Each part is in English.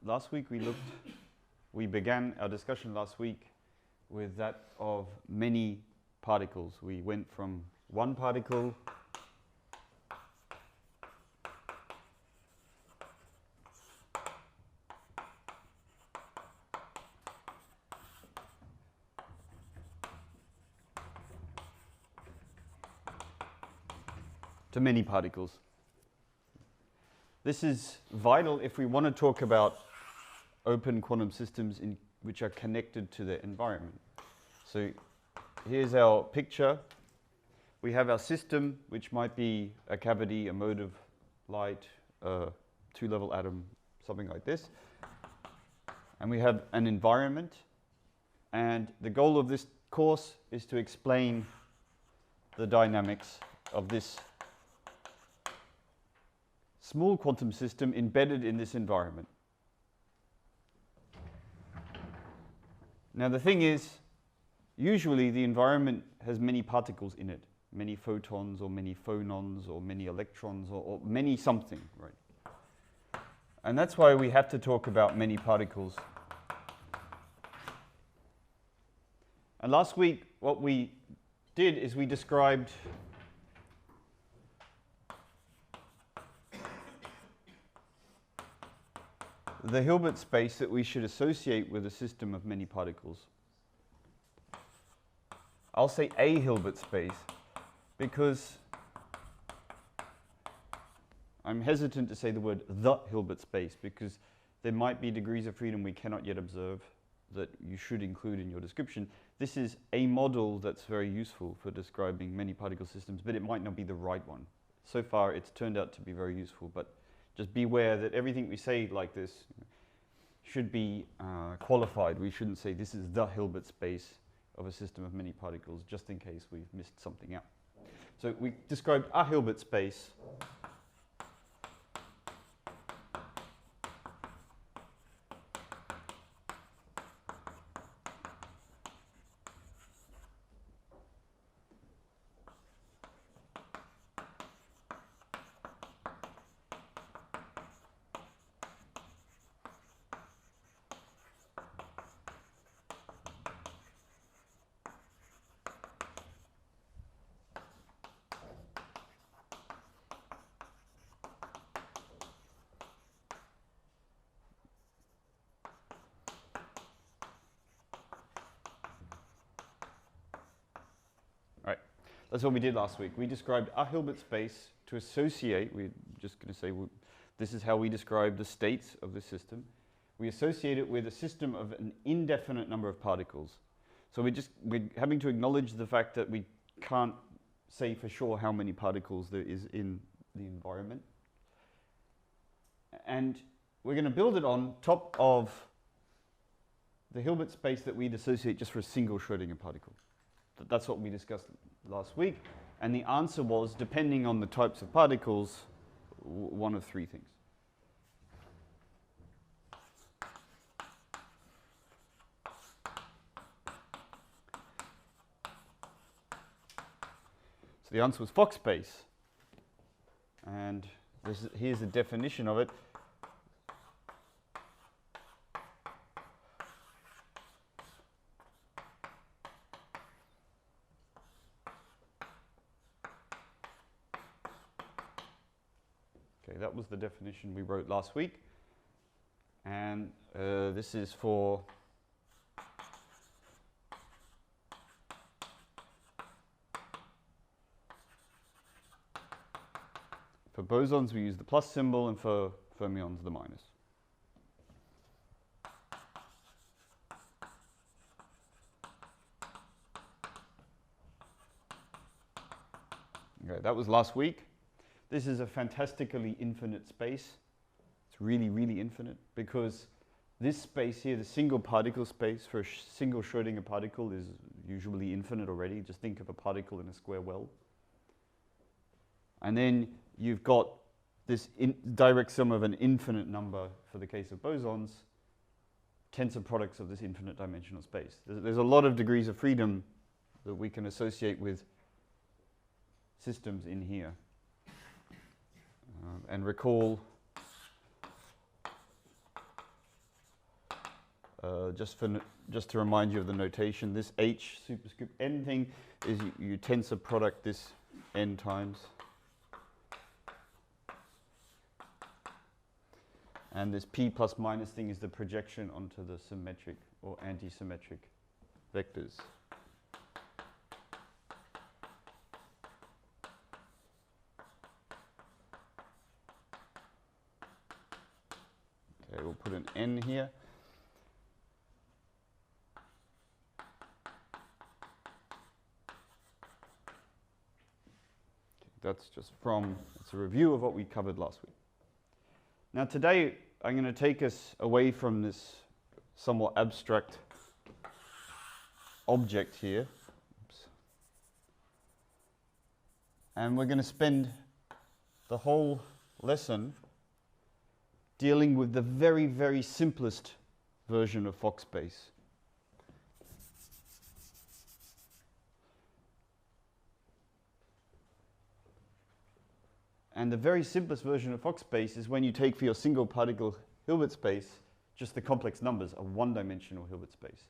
last week we began our discussion last week with that of many particles. We went from one particle to many particles. This is vital if we want to talk about open quantum systems which are connected to their environment. So here's our picture. We have our system, which might be a cavity, a mode of light, a two-level atom, something like this. And we have an environment. And the goal of this course is to explain the dynamics of this small quantum system embedded in this environment. Now the thing is, usually the environment has many particles in it, many photons or many phonons or many electrons or many something, right? And that's why we have to talk about many particles. And last week what we did is we described the Hilbert space that we should associate with a system of many particles. I'll say a Hilbert space because I'm hesitant to say the word the Hilbert space because there might be degrees of freedom we cannot yet observe that you should include in your description. This is a model that's very useful for describing many particle systems, but it might not be the right one. So far it's turned out to be very useful, but just beware that everything we say like this should be qualified. We shouldn't say this is the Hilbert space of a system of many particles, just in case we've missed something out. So we described a Hilbert space That's what we did last week. We described a Hilbert space to associate, we're just going to say this is how we describe the states of the system. We associate it with a system of an indefinite number of particles. So we're having to acknowledge the fact that we can't say for sure how many particles there is in the environment. And we're going to build it on top of the Hilbert space that we'd associate just for a single Schrödinger particle. That's what we discussed last week. And the answer was, depending on the types of particles, one of three things. So the answer was Fock space. And here's the definition of it. That was the definition we wrote last week. And this is for bosons we use the plus symbol, and for fermions the minus. Okay, that was last week. This is a fantastically infinite space. It's really, really infinite because this space here, the single particle space for a single Schrödinger particle is usually infinite already. Just think of a particle in a square well. And then you've got this direct sum of an infinite number for the case of bosons, tensor products of this infinite dimensional space. There's a lot of degrees of freedom that we can associate with systems in here. And recall just to remind you of the notation, this H superscript n thing is you tensor product this n times. And this p plus minus thing is the projection onto the symmetric or anti-symmetric vectors. Okay, we'll put an n here. That's just it's a review of what we covered last week. Now today I'm going to take us away from this somewhat abstract object here. Oops. And we're going to spend the whole lesson dealing with the very, very simplest version of Fock space. And the very simplest version of Fock space is when you take for your single particle Hilbert space just the complex numbers, a one-dimensional Hilbert space.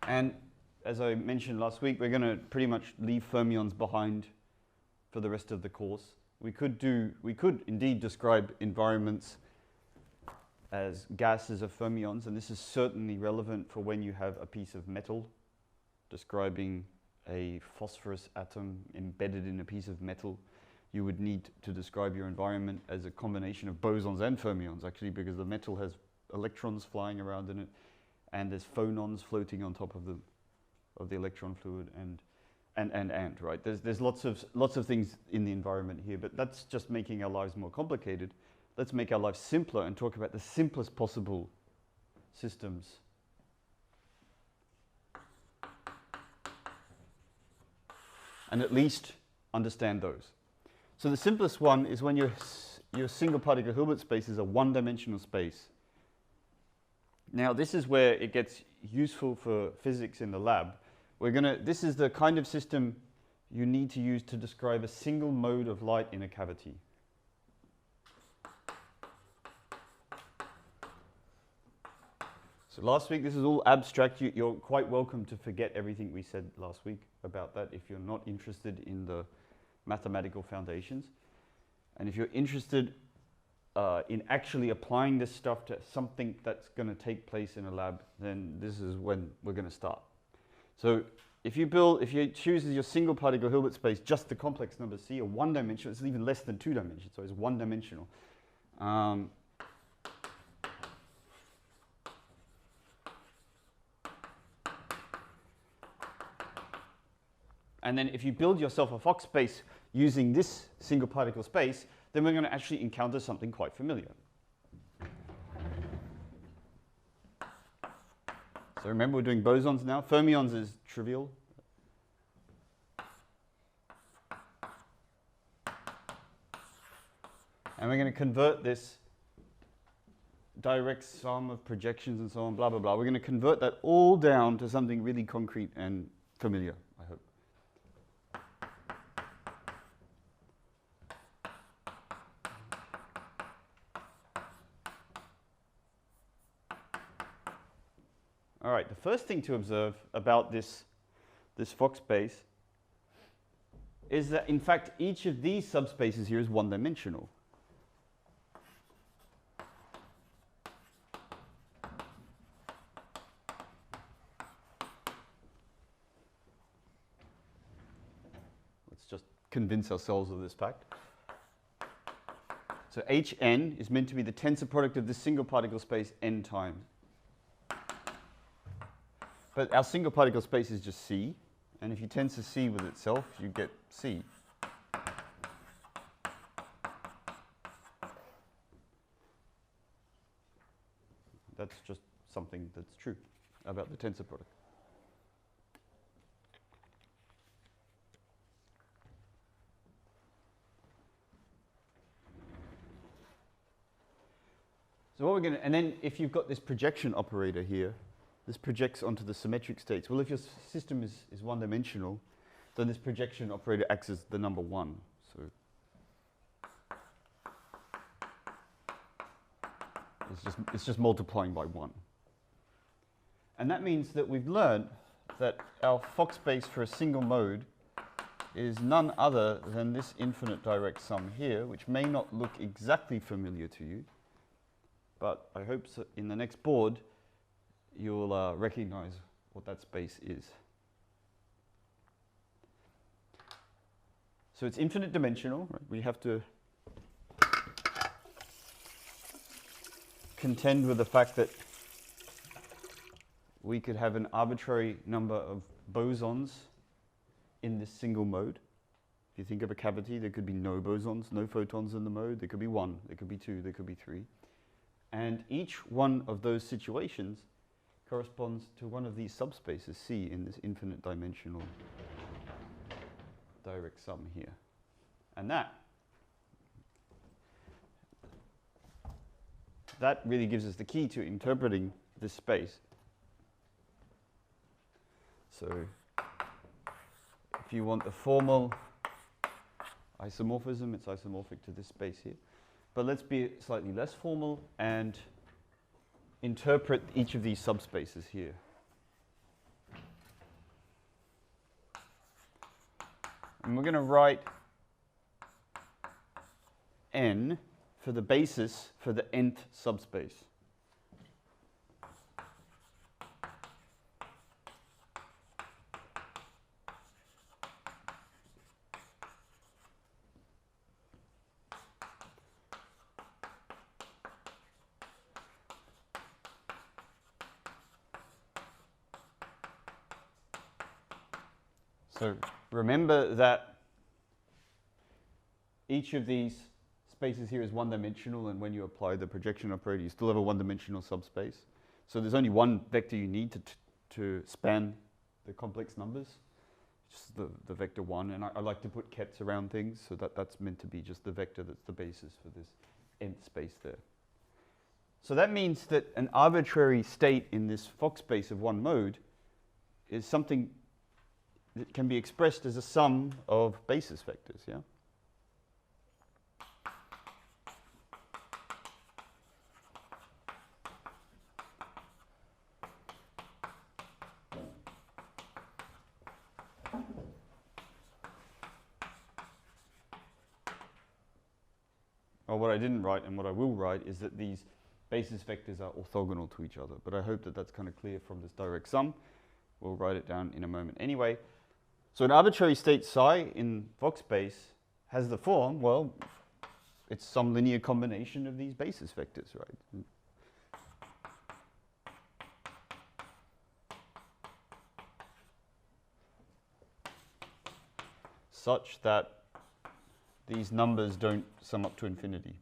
And as I mentioned last week, we're going to pretty much leave fermions behind for the rest of the course. We could indeed describe environments as gases of fermions, and this is certainly relevant for when you have a piece of metal describing a phosphorus atom embedded in a piece of metal. You would need to describe your environment as a combination of bosons and fermions, actually, because the metal has electrons flying around in it, and there's phonons floating on top of the electron fluid, and right. There's lots of things in the environment here, but that's just making our lives more complicated. Let's make our lives simpler and talk about the simplest possible systems. And at least understand those. So the simplest one is when your single particle Hilbert space is a one-dimensional space. Now this is where it gets useful for physics in the lab. This is the kind of system you need to use to describe a single mode of light in a cavity. So last week, this is all abstract. You're quite welcome to forget everything we said last week about that if you're not interested in the mathematical foundations. And if you're interested in actually applying this stuff to something that's going to take place in a lab, then this is when we're going to start. So if you choose as your single particle Hilbert space just the complex number C, a one-dimensional, it's even less than two dimensions, so it's one-dimensional. And then if you build yourself a Fock space using this single particle space, then we're going to actually encounter something quite familiar. So remember, we're doing bosons now. Fermions is trivial. And we're going to convert this direct sum of projections and so on, blah, blah, blah. We're going to convert that all down to something really concrete and familiar, I hope. All right, the first thing to observe about this Fock space is that, in fact, each of these subspaces here is one-dimensional. Let's just convince ourselves of this fact. So Hn is meant to be the tensor product of this single particle space n times. But our single particle space is just C, and if you tensor C with itself, you get C. That's just something that's true about the tensor product. So what we're going to, and then if you've got this projection operator here, this projects onto the symmetric states. Well, if your system is one-dimensional, then this projection operator acts as the number 1. So it's just multiplying by 1. And that means that we've learned that our Fock space for a single mode is none other than this infinite direct sum here, which may not look exactly familiar to you, but I hope so in the next board you'll recognize what that space is. So it's infinite dimensional. Right? We have to contend with the fact that we could have an arbitrary number of bosons in this single mode. If you think of a cavity, there could be no bosons, no photons in the mode. There could be 1, there could be 2, there could be 3. And each one of those situations corresponds to one of these subspaces C in this infinite dimensional direct sum here. And that really gives us the key to interpreting this space. So if you want the formal isomorphism, it's isomorphic to this space here. But let's be slightly less formal and interpret each of these subspaces here. And we're going to write n for the basis for the nth subspace. So remember that each of these spaces here is one-dimensional, and when you apply the projection operator, you still have a one-dimensional subspace. So there's only one vector you need to span the complex numbers, just the vector 1. And I like to put kets around things, so that's meant to be just the vector that's the basis for this nth space there. So that means that an arbitrary state in this Fock space of one mode is something that can be expressed as a sum of basis vectors, yeah? Or what I didn't write and what I will write is that these basis vectors are orthogonal to each other. But I hope that that's kind of clear from this direct sum. We'll write it down in a moment anyway. So an arbitrary state psi in Fock space has the form, well, it's some linear combination of these basis vectors, right? Such that these numbers don't sum up to infinity.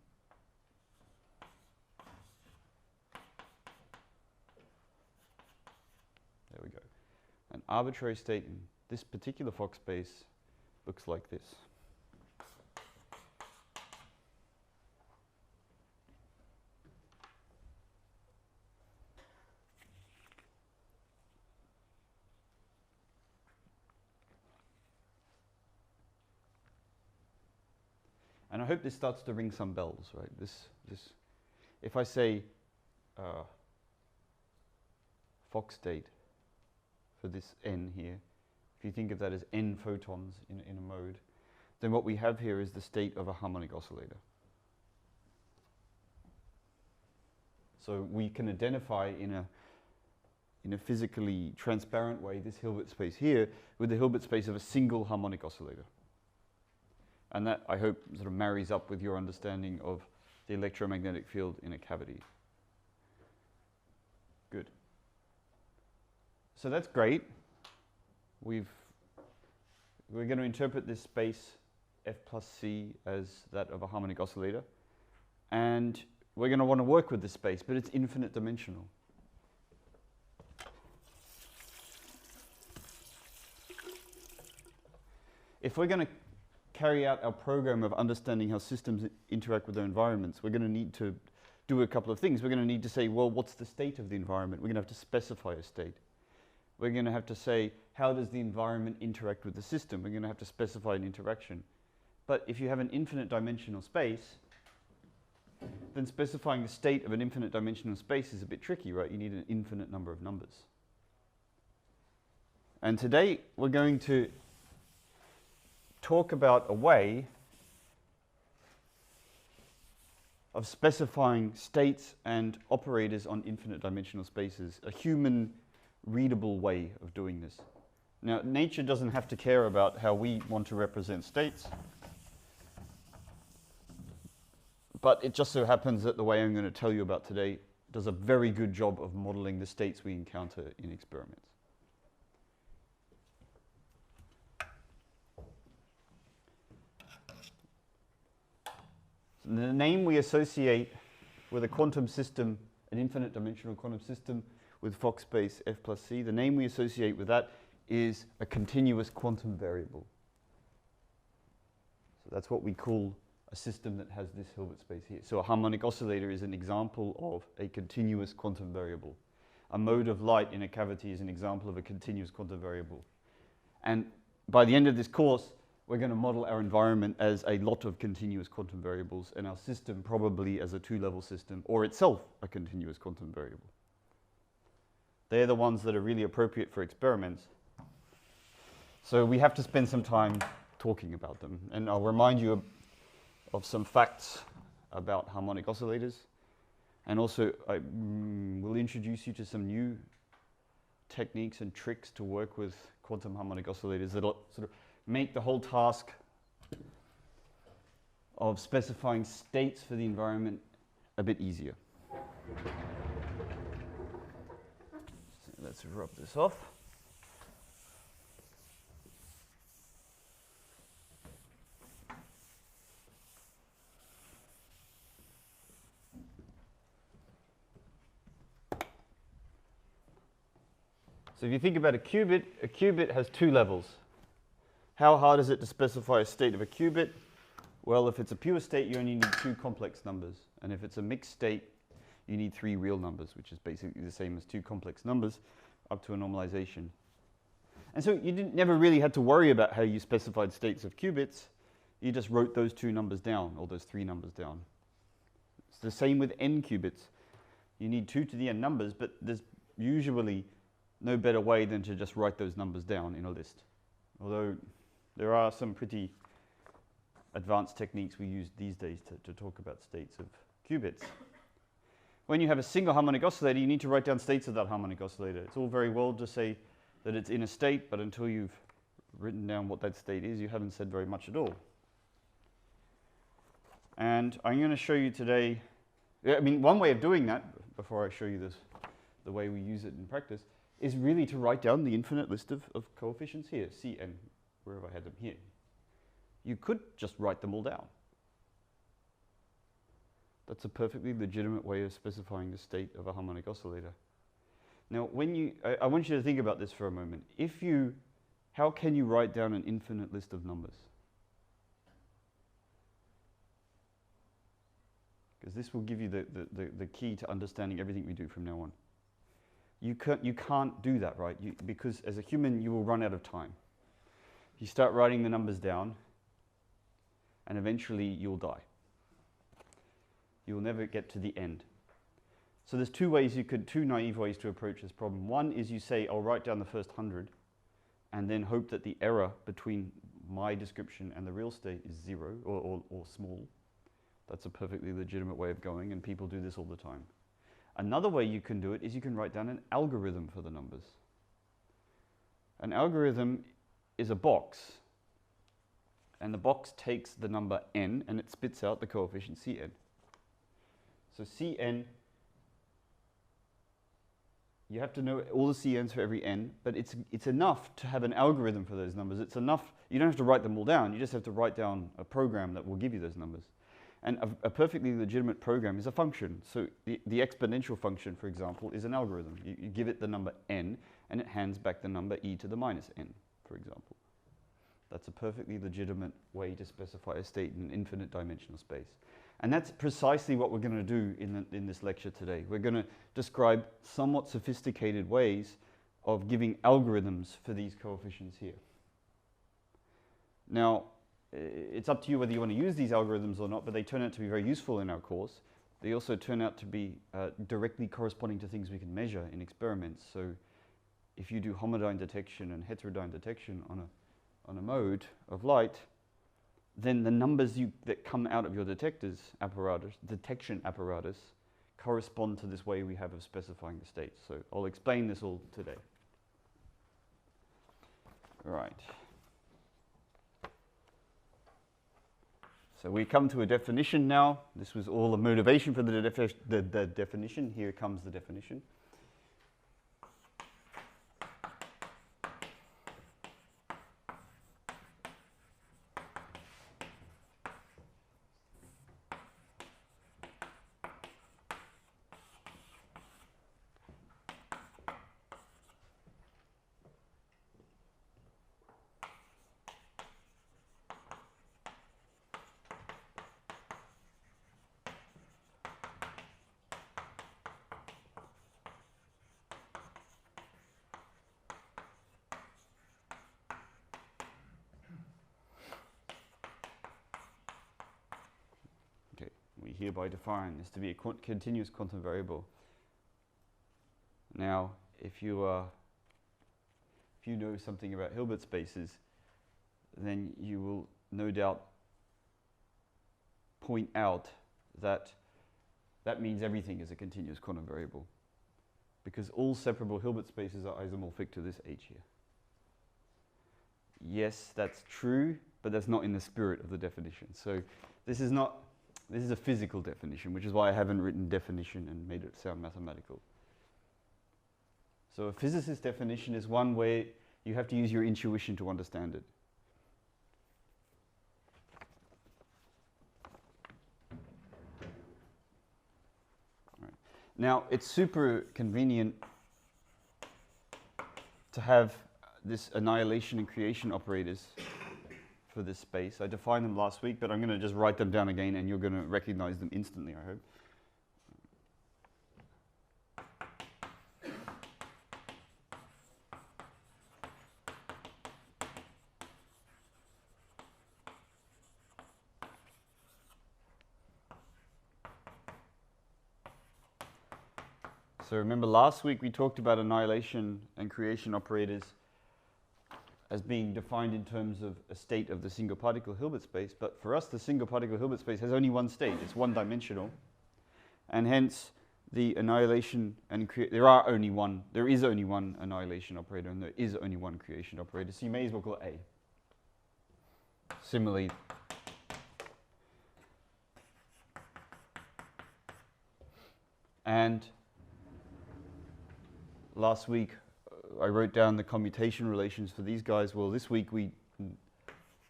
There we go. An arbitrary state in this particular Fock space looks like this. And I hope this starts to ring some bells, right? If I say Fock state for this n here, if you think of that as n photons in a mode, then what we have here is the state of a harmonic oscillator. So we can identify in a physically transparent way this Hilbert space here with the Hilbert space of a single harmonic oscillator. And that, I hope, sort of marries up with your understanding of the electromagnetic field in a cavity. Good. So that's great. We're going to interpret this space F plus C as that of a harmonic oscillator. And we're going to want to work with this space, but it's infinite dimensional. If we're going to carry out our program of understanding how systems interact with their environments, we're going to need to do a couple of things. We're going to need to say, well, what's the state of the environment? We're going to have to specify a state. we're going to have to say, how does the environment interact with the system? We're going to have to specify an interaction. But if you have an infinite dimensional space, then specifying the state of an infinite dimensional space is a bit tricky, right? You need an infinite number of numbers. And today we're going to talk about a way of specifying states and operators on infinite dimensional spaces, a human readable way of doing this. Now, nature doesn't have to care about how we want to represent states, but it just so happens that the way I'm going to tell you about today does a very good job of modeling the states we encounter in experiments. So the name we associate with a quantum system, an infinite dimensional quantum system with Fock space F plus C, the name we associate with that is a continuous quantum variable. So that's what we call a system that has this Hilbert space here. So a harmonic oscillator is an example of a continuous quantum variable. A mode of light in a cavity is an example of a continuous quantum variable. And by the end of this course, we're going to model our environment as a lot of continuous quantum variables, and our system probably as a two-level system, or itself a continuous quantum variable. They're the ones that are really appropriate for experiments. So we have to spend some time talking about them. And I'll remind you of some facts about harmonic oscillators. And also, I will introduce you to some new techniques and tricks to work with quantum harmonic oscillators that'll sort of make the whole task of specifying states for the environment a bit easier. So let's rub this off. So if you think about a qubit has two levels. How hard is it to specify a state of a qubit? Well, if it's a pure state, you only need two complex numbers. And if it's a mixed state, you need three real numbers, which is basically the same as two complex numbers up to a normalization. And so you never really had to worry about how you specified states of qubits. You just wrote those two numbers down, or those three numbers down. It's the same with n qubits. You need 2 to the n numbers, but there's usually no better way than to just write those numbers down in a list. Although there are some pretty advanced techniques we use these days to talk about states of qubits. When you have a single harmonic oscillator, you need to write down states of that harmonic oscillator. It's all very well to say that it's in a state, but until you've written down what that state is, you haven't said very much at all. And I'm going to show you today, one way of doing that, before I show you this, the way we use it in practice, is really to write down the infinite list of coefficients here, Cn, wherever I had them here. You could just write them all down. That's a perfectly legitimate way of specifying the state of a harmonic oscillator. Now, I want you to think about this for a moment. How can you write down an infinite list of numbers? Because this will give you the key to understanding everything we do from now on. You can't do that, right? Because as a human, you will run out of time. You start writing the numbers down, and eventually you'll die. You will never get to the end. So there's two naive ways to approach this problem. One is you say, I'll write down the first 100, and then hope that the error between my description and the real state is 0 or small. That's a perfectly legitimate way of going, and people do this all the time. Another way you can do it is you can write down an algorithm for the numbers. An algorithm is a box, and the box takes the number n and it spits out the coefficient Cn. So Cn, you have to know all the Cn's for every n, but it's enough to have an algorithm for those numbers. It's enough, you don't have to write them all down, you just have to write down a program that will give you those numbers. And a perfectly legitimate program is a function. So the exponential function, for example, is an algorithm. You give it the number n, and it hands back the number e to the minus n, for example. That's a perfectly legitimate way to specify a state in an infinite dimensional space. And that's precisely what we're going to do in this lecture today. We're going to describe somewhat sophisticated ways of giving algorithms for these coefficients here. Now, it's up to you whether you want to use these algorithms or not, but they turn out to be very useful in our course. They also turn out to be directly corresponding to things we can measure in experiments. So if you do homodyne detection and heterodyne detection on a mode of light, then the numbers that come out of your detection apparatus correspond to this way we have of specifying the states. So I'll explain this all today. Right. So we come to a definition now. This was all the motivation for the definition. Here comes the definition. We hereby define this to be a continuous quantum variable. Now, if you know something about Hilbert spaces, then you will no doubt point out that that means everything is a continuous quantum variable, because all separable Hilbert spaces are isomorphic to this H here. Yes, that's true, but that's not in the spirit of the definition. So this is a physical definition, which is why I haven't written definition and made it sound mathematical. So a physicist definition is one where you have to use your intuition to understand it. Right. Now, it's super convenient to have this annihilation and creation operators for this space. I defined them last week, but I'm going to just write them down again, and you're going to recognize them instantly, I hope. So remember last week we talked about annihilation and creation operators as being defined in terms of a state of the single particle Hilbert space, but for us the single particle Hilbert space has only one state, it's one dimensional, and hence the annihilation and there is only one annihilation operator and there is only one creation operator, so you may as well call it A. Similarly, and last week I wrote down the commutation relations for these guys. Well, this week we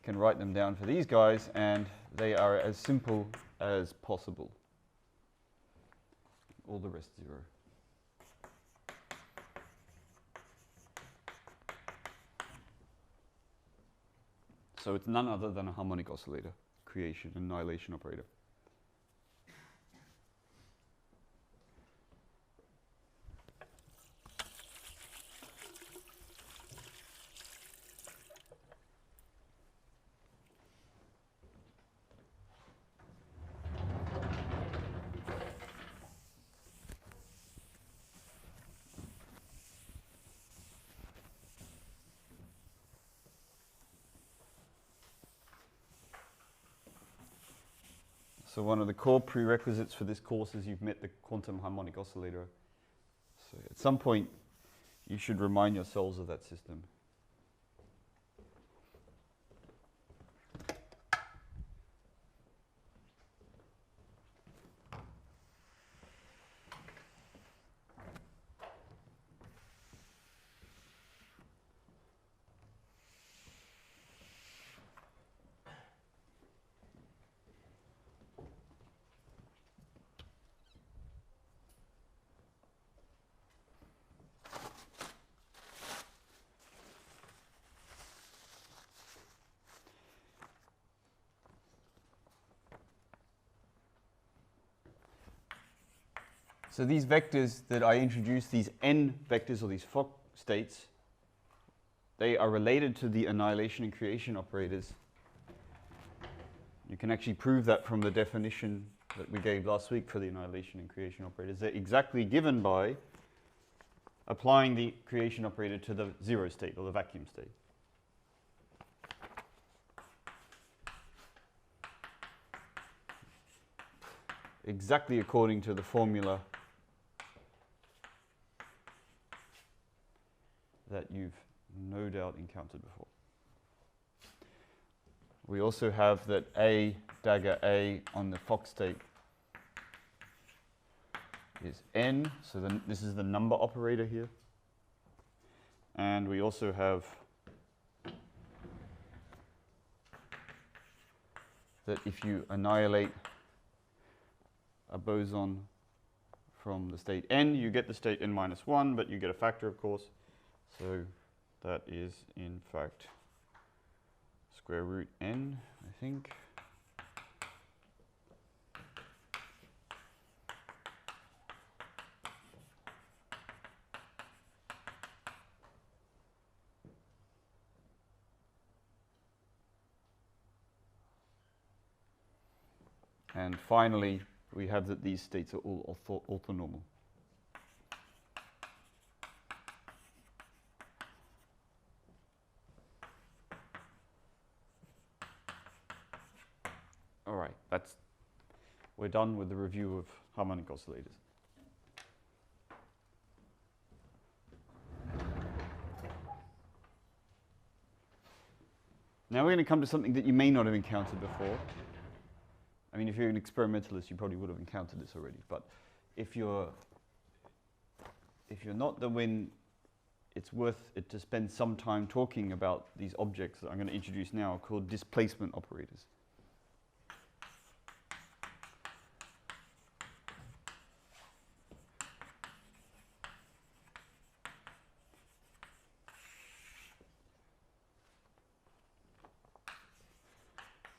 can write them down for these guys, and they are as simple as possible. All the rest 0. So it's none other than a harmonic oscillator, creation and annihilation operator. So one of the core prerequisites for this course is you've met the quantum harmonic oscillator. So at some point, you should remind yourselves of that system. So these vectors that I introduced, these n vectors or these states, they are related to the annihilation and creation operators. You can actually prove that from the definition that we gave last week for the annihilation and creation operators. They're exactly given by applying the creation operator to the zero state or the vacuum state. Exactly according to the formula that you've no doubt encountered before. We also have that A, dagger A on the Fock state is n, so then this is the number operator here. And we also have that if you annihilate a boson from the state n, you get the state n minus 1, but you get a factor, of course. So that is, in fact, square root n, I think. And finally, we have that these states are all orthonormal. All right, we're done with the review of harmonic oscillators. Now we're going to come to something that you may not have encountered before. I mean, if you're an experimentalist, you probably would have encountered this already. But if you're not, then it's worth it to spend some time talking about these objects that I'm going to introduce now, called displacement operators.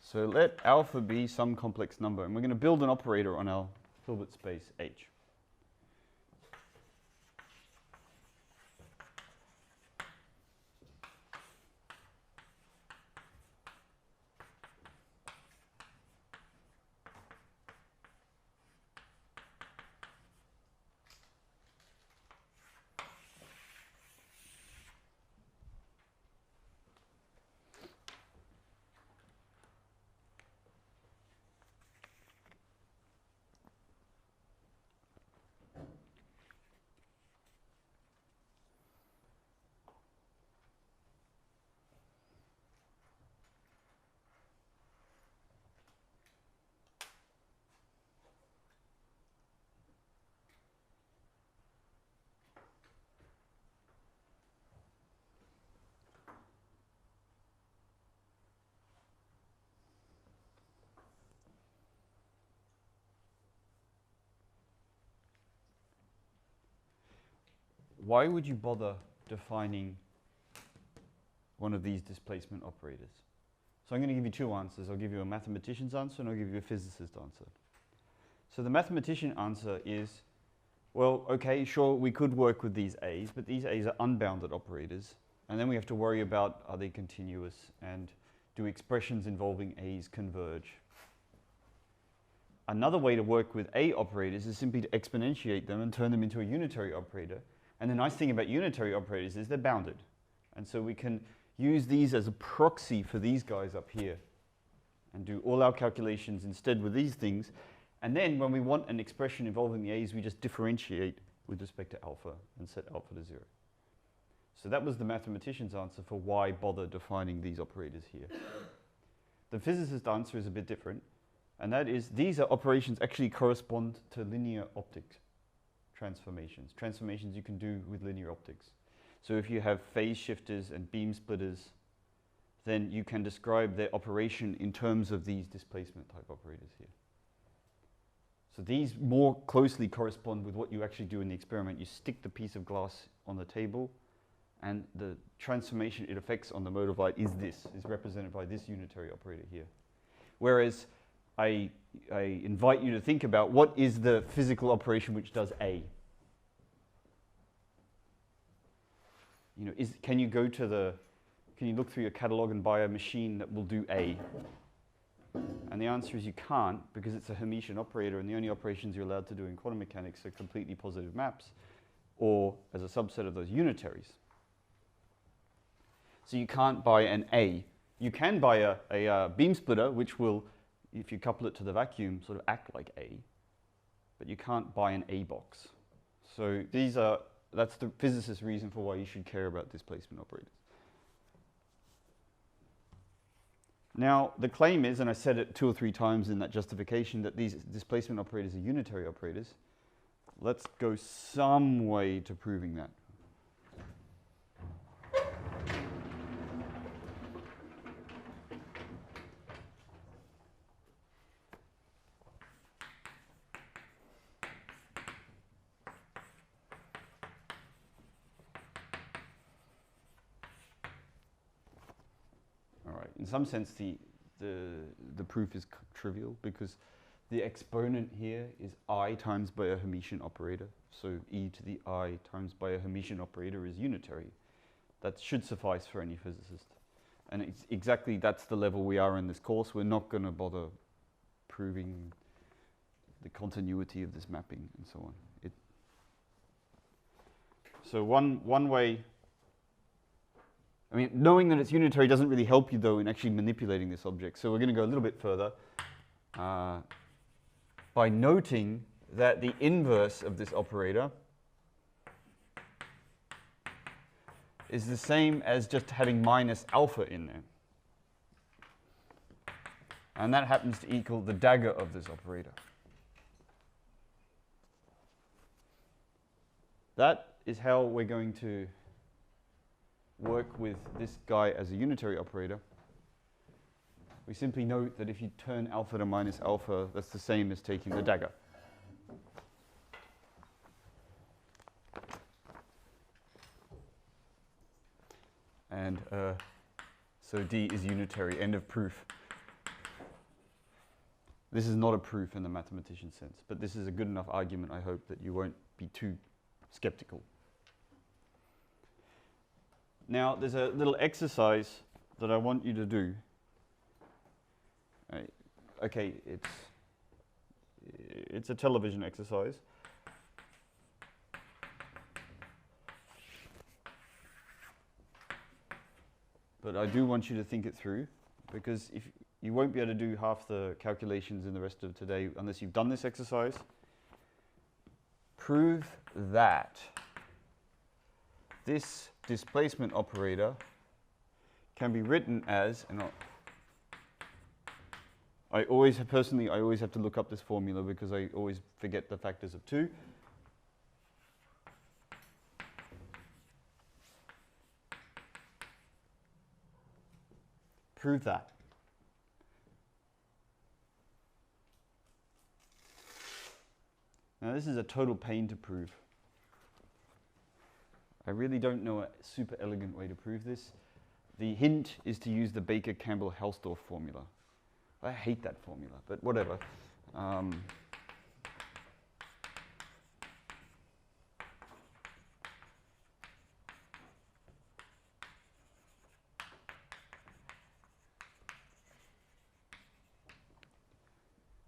So let alpha be some complex number, and we're going to build an operator on our Hilbert space H. Why would you bother defining one of these displacement operators? So I'm going to give you two answers. I'll give you a mathematician's answer and I'll give you a physicist's answer. So the mathematician answer is, well, okay, sure, we could work with these A's, but these A's are unbounded operators. And then we have to worry about, are they continuous and do expressions involving A's converge? Another way to work with A operators is simply to exponentiate them and turn them into a unitary operator. And the nice thing about unitary operators is they're bounded. And so we can use these as a proxy for these guys up here and do all our calculations instead with these things. And then when we want an expression involving the A's, we just differentiate with respect to alpha and set alpha to 0. So that was the mathematician's answer for why bother defining these operators here. The physicist's answer is a bit different. And that is, these are operations actually correspond to linear optics. Transformations you can do with linear optics. So if you have phase shifters and beam splitters, then you can describe their operation in terms of these displacement type operators here. So these more closely correspond with what you actually do in the experiment. You stick the piece of glass on the table, and the transformation it affects on the mode of light is represented by this unitary operator here. Whereas I invite you to think about what is the physical operation which does A. can you go to can you look through your catalog and buy a machine that will do A? And the answer is you can't, because it's a Hermitian operator, and the only operations you're allowed to do in quantum mechanics are completely positive maps, or as a subset of those, unitaries. So you can't buy an A. You can buy a beam splitter, which will, if you couple it to the vacuum, sort of act like A, but you can't buy an A box. So that's the physicist's reason for why you should care about displacement operators. Now, the claim is, and I said it 2 or 3 times in that justification, that these displacement operators are unitary operators. Let's go some way to proving that. In some sense, the proof is trivial, because the exponent here is I times by a Hermitian operator. So e to the I times by a Hermitian operator is unitary. That should suffice for any physicist. And it's exactly that's the level we are in this course. We're not going to bother proving the continuity of this mapping and so on. So one way. I mean, knowing that it's unitary doesn't really help you, though, in actually manipulating this object. So we're going to go a little bit further by noting that the inverse of this operator is the same as just having minus alpha in there. And that happens to equal the dagger of this operator. That is how we're going to work with this guy as a unitary operator. We simply note that if you turn alpha to minus alpha, that's the same as taking the dagger. And so D is unitary, end of proof. This is not a proof in the mathematician sense, but this is a good enough argument, I hope, that you won't be too skeptical. Now, there's a little exercise that I want you to do. Okay, it's a television exercise. But I do want you to think it through, because if you won't be able to do half the calculations in the rest of today unless you've done this exercise. Prove that this displacement operator can be written as, and I always have to look up this formula because I always forget the factors of 2. Prove that. Now this is a total pain to prove. I really don't know a super elegant way to prove this. The hint is to use the Baker-Campbell-Hausdorff formula. I hate that formula, but whatever.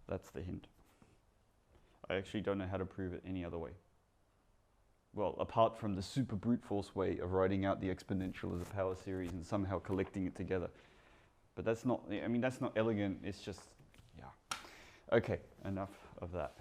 That's the hint. I actually don't know how to prove it any other way. Well, apart from the super brute force way of writing out the exponential as a power series and somehow collecting it together. But that's not, I mean, that's not elegant, it's just, yeah. Okay, enough of that.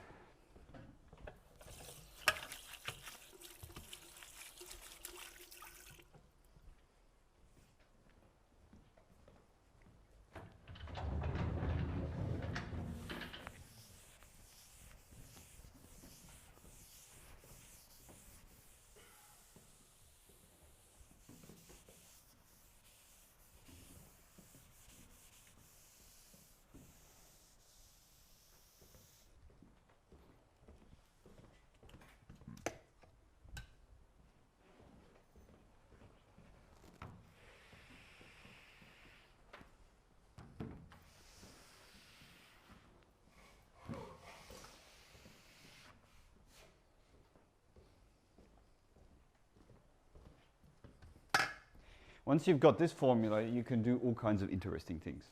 Once you've got this formula, you can do all kinds of interesting things.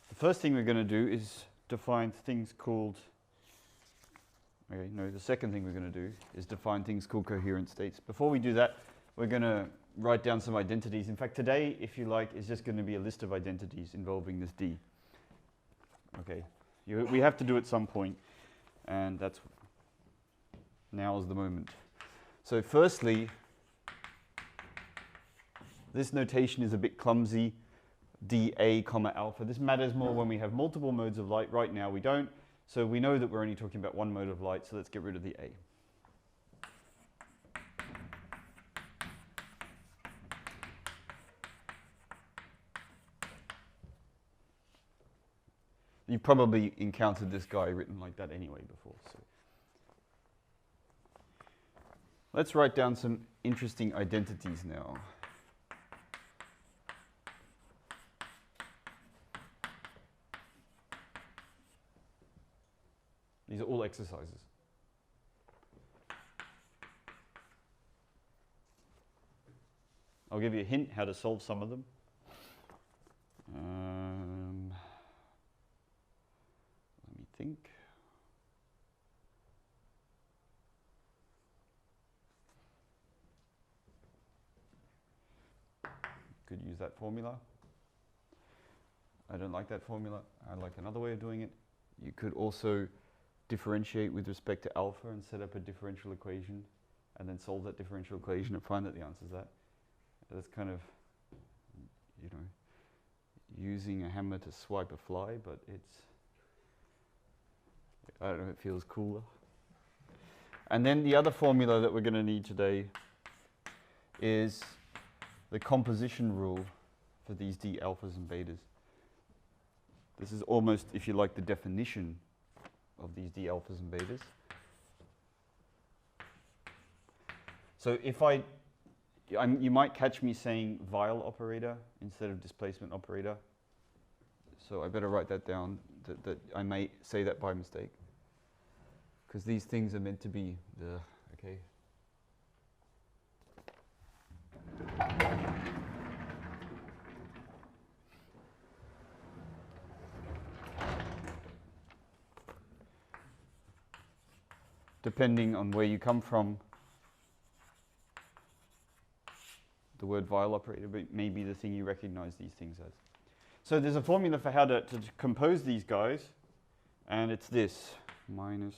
The first thing we're going to do is define things called, the second thing we're going to do is define things called coherent states. Before we do that, we're going to write down some identities. In fact, today, if you like, is just going to be a list of identities involving this D. Okay, we have to do it at some point, and now is the moment. So firstly, this notation is a bit clumsy, dA comma alpha. This matters more when we have multiple modes of light. Right now we don't, so we know that we're only talking about one mode of light, so let's get rid of the A. You've probably encountered this guy written like that anyway before. So let's write down some interesting identities now. These are all exercises. I'll give you a hint how to solve some of them. Let me think. Could use that formula. I don't like that formula. I like another way of doing it. You could also differentiate with respect to alpha and set up a differential equation and then solve that differential equation and find that the answer is that. That's kind of, using a hammer to swipe a fly, but I don't know, it feels cooler. And then the other formula that we're going to need today is the composition rule for these D alphas and betas. This is almost, if you like, the definition of these D alphas and betas. So if you might catch me saying Weil operator instead of displacement operator. So I better write that down, that I may say that by mistake. Because these things are meant to be okay. Depending on where you come from, the word Weil operator may be the thing you recognize these things as. So there's a formula for how to compose these guys, and it's this, minus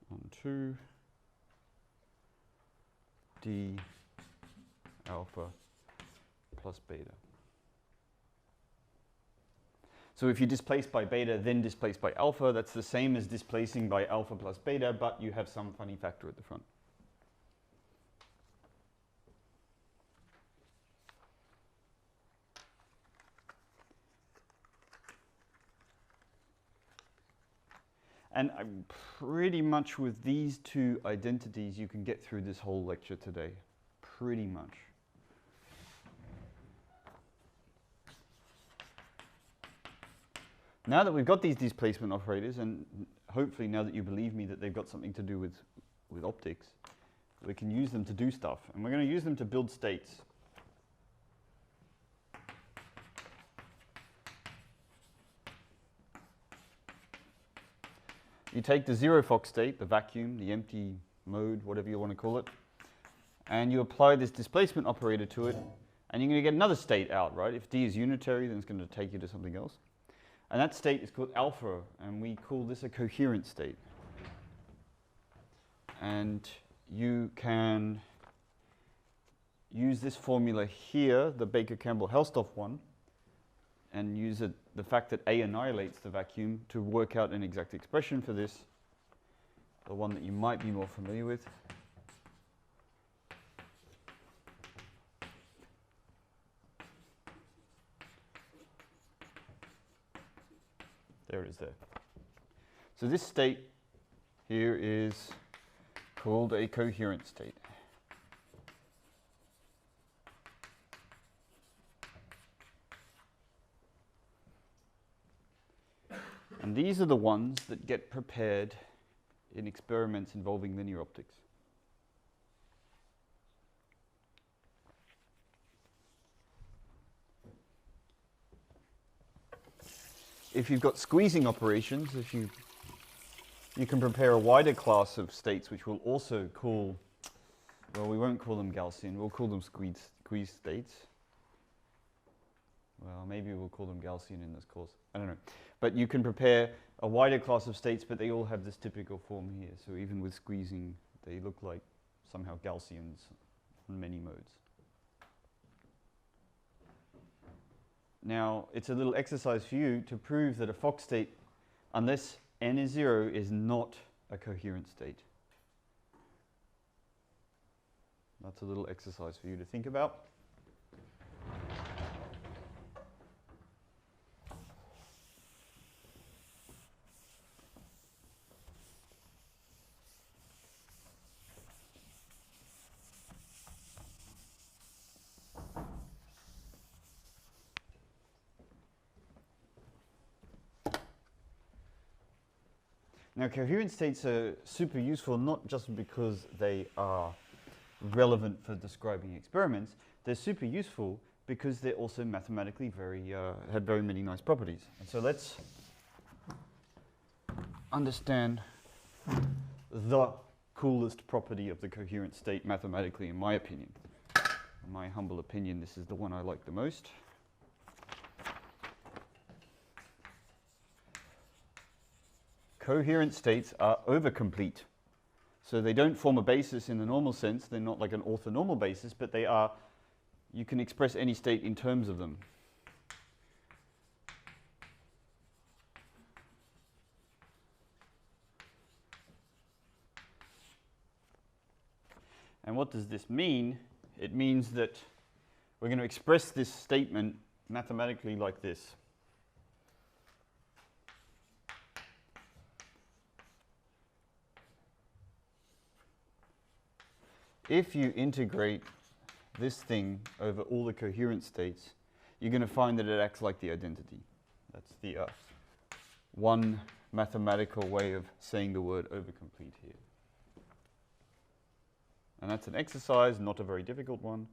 on 2 D alpha plus beta. So if you displace by beta, then displace by alpha, that's the same as displacing by alpha plus beta, but you have some funny factor at the front. And pretty much with these two identities, you can get through this whole lecture today. Pretty much. Now that we've got these displacement operators, and hopefully now that you believe me that they've got something to do with optics, we can use them to do stuff. And we're going to use them to build states. You take the zero Fock state, the vacuum, the empty mode, whatever you want to call it, and you apply this displacement operator to it, and you're going to get another state out, right? If D is unitary, then it's going to take you to something else. And that state is called alpha, and we call this a coherent state. And you can use this formula here, the Baker-Campbell-Hausdorff one, and use the fact that A annihilates the vacuum to work out an exact expression for this, the one that you might be more familiar with. There it is there. So this state here is called a coherent state. And these are the ones that get prepared in experiments involving linear optics. If you've got squeezing operations, you can prepare a wider class of states which we'll also call, well, we won't call them Gaussian, we'll call them squeeze states. Well, maybe we'll call them Gaussian in this course, I don't know. But you can prepare a wider class of states, but they all have this typical form here. So even with squeezing, they look like somehow Gaussians on many modes. Now, it's a little exercise for you to prove that a Fock state, unless n is 0, is not a coherent state. That's a little exercise for you to think about. Now, coherent states are super useful not just because they are relevant for describing experiments. They're super useful because they're also mathematically have very many nice properties. And so let's understand the coolest property of the coherent state mathematically, in my opinion. In my humble opinion, this is the one I like the most. Coherent states are overcomplete. So they don't form a basis in the normal sense. They're not like an orthonormal basis, but they are, you can express any state in terms of them. And what does this mean? It means that we're going to express this statement mathematically like this. If you integrate this thing over all the coherent states, you're going to find that it acts like the identity. That's the one mathematical way of saying the word overcomplete here. And that's an exercise, not a very difficult one.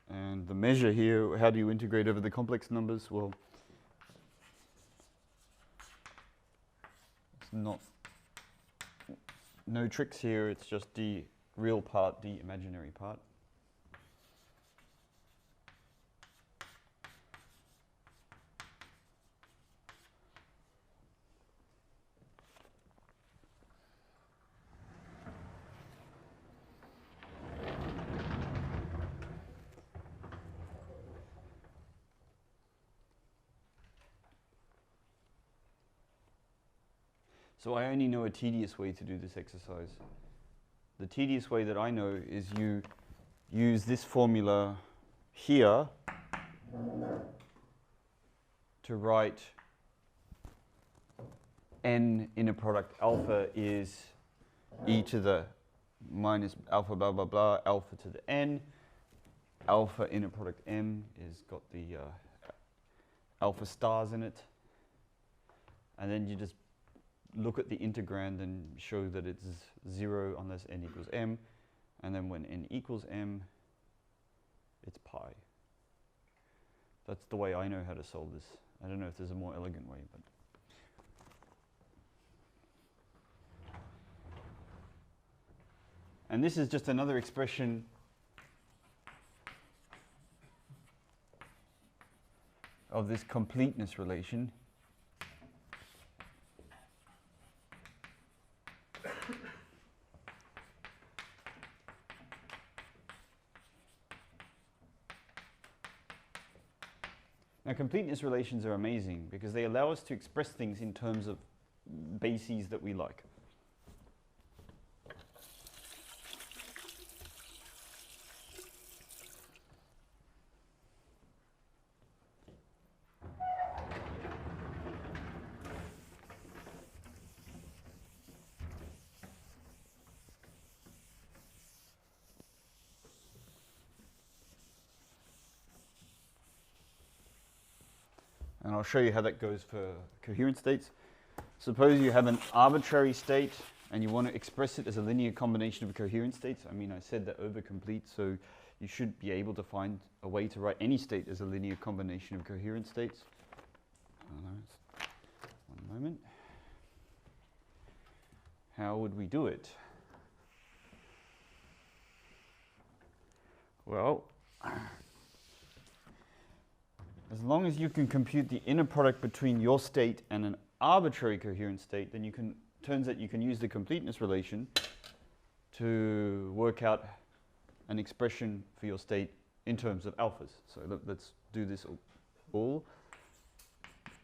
And the measure here, how do you integrate over the complex numbers? Well, no tricks here, it's just d real part, d imaginary part. So I only know a tedious way to do this exercise. The tedious way that I know is you use this formula here to write n inner product alpha is e to the minus alpha blah blah blah alpha to the n. Alpha inner product m is got the alpha stars in it. And then you just look at the integrand and show that it's 0 unless n equals m, and then when n equals m, it's pi. That's the way I know how to solve this. I don't know if there's a more elegant way, but and this is just another expression of this completeness relation. Now, completeness relations are amazing because they allow us to express things in terms of bases that we like. And I'll show you how that goes for coherent states. Suppose you have an arbitrary state and you want to express it as a linear combination of coherent states. I mean, I said that over complete, so you should be able to find a way to write any state as a linear combination of coherent states. One moment. How would we do it? Well, as long as you can compute the inner product between your state and an arbitrary coherent state, then turns out you can use the completeness relation to work out an expression for your state in terms of alphas. So let's do this all.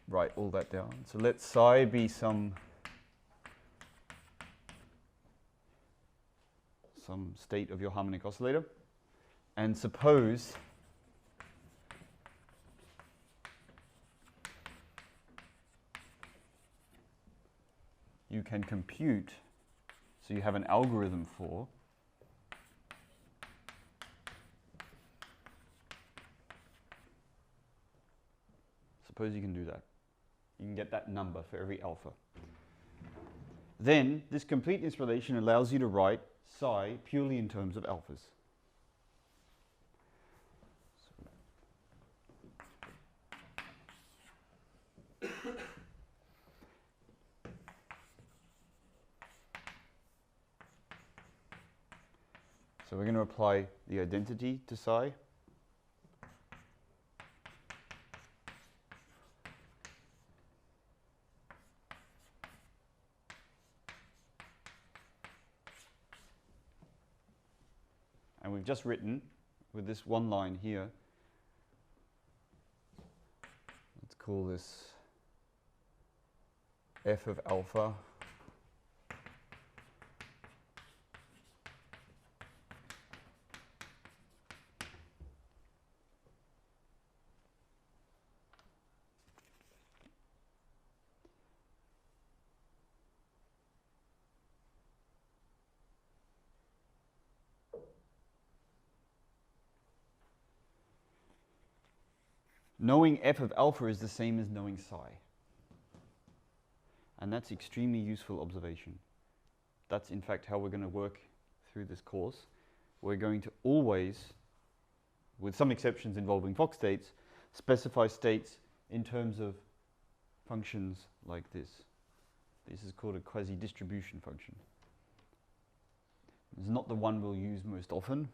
Write all that down. So let psi be some state of your harmonic oscillator. And suppose you can compute, so you have an algorithm for suppose you can do that. You can get that number for every alpha. Then this completeness relation allows you to write psi purely in terms of alphas. So we're going to apply the identity to psi. And we've just written with this one line here, let's call this f of alpha knowing f of alpha is the same as knowing psi. And that's extremely useful observation. That's in fact how we're going to work through this course. We're going to always, with some exceptions involving Fock states, specify states in terms of functions like this. This is called a quasi-distribution function. It's not the one we'll use most often.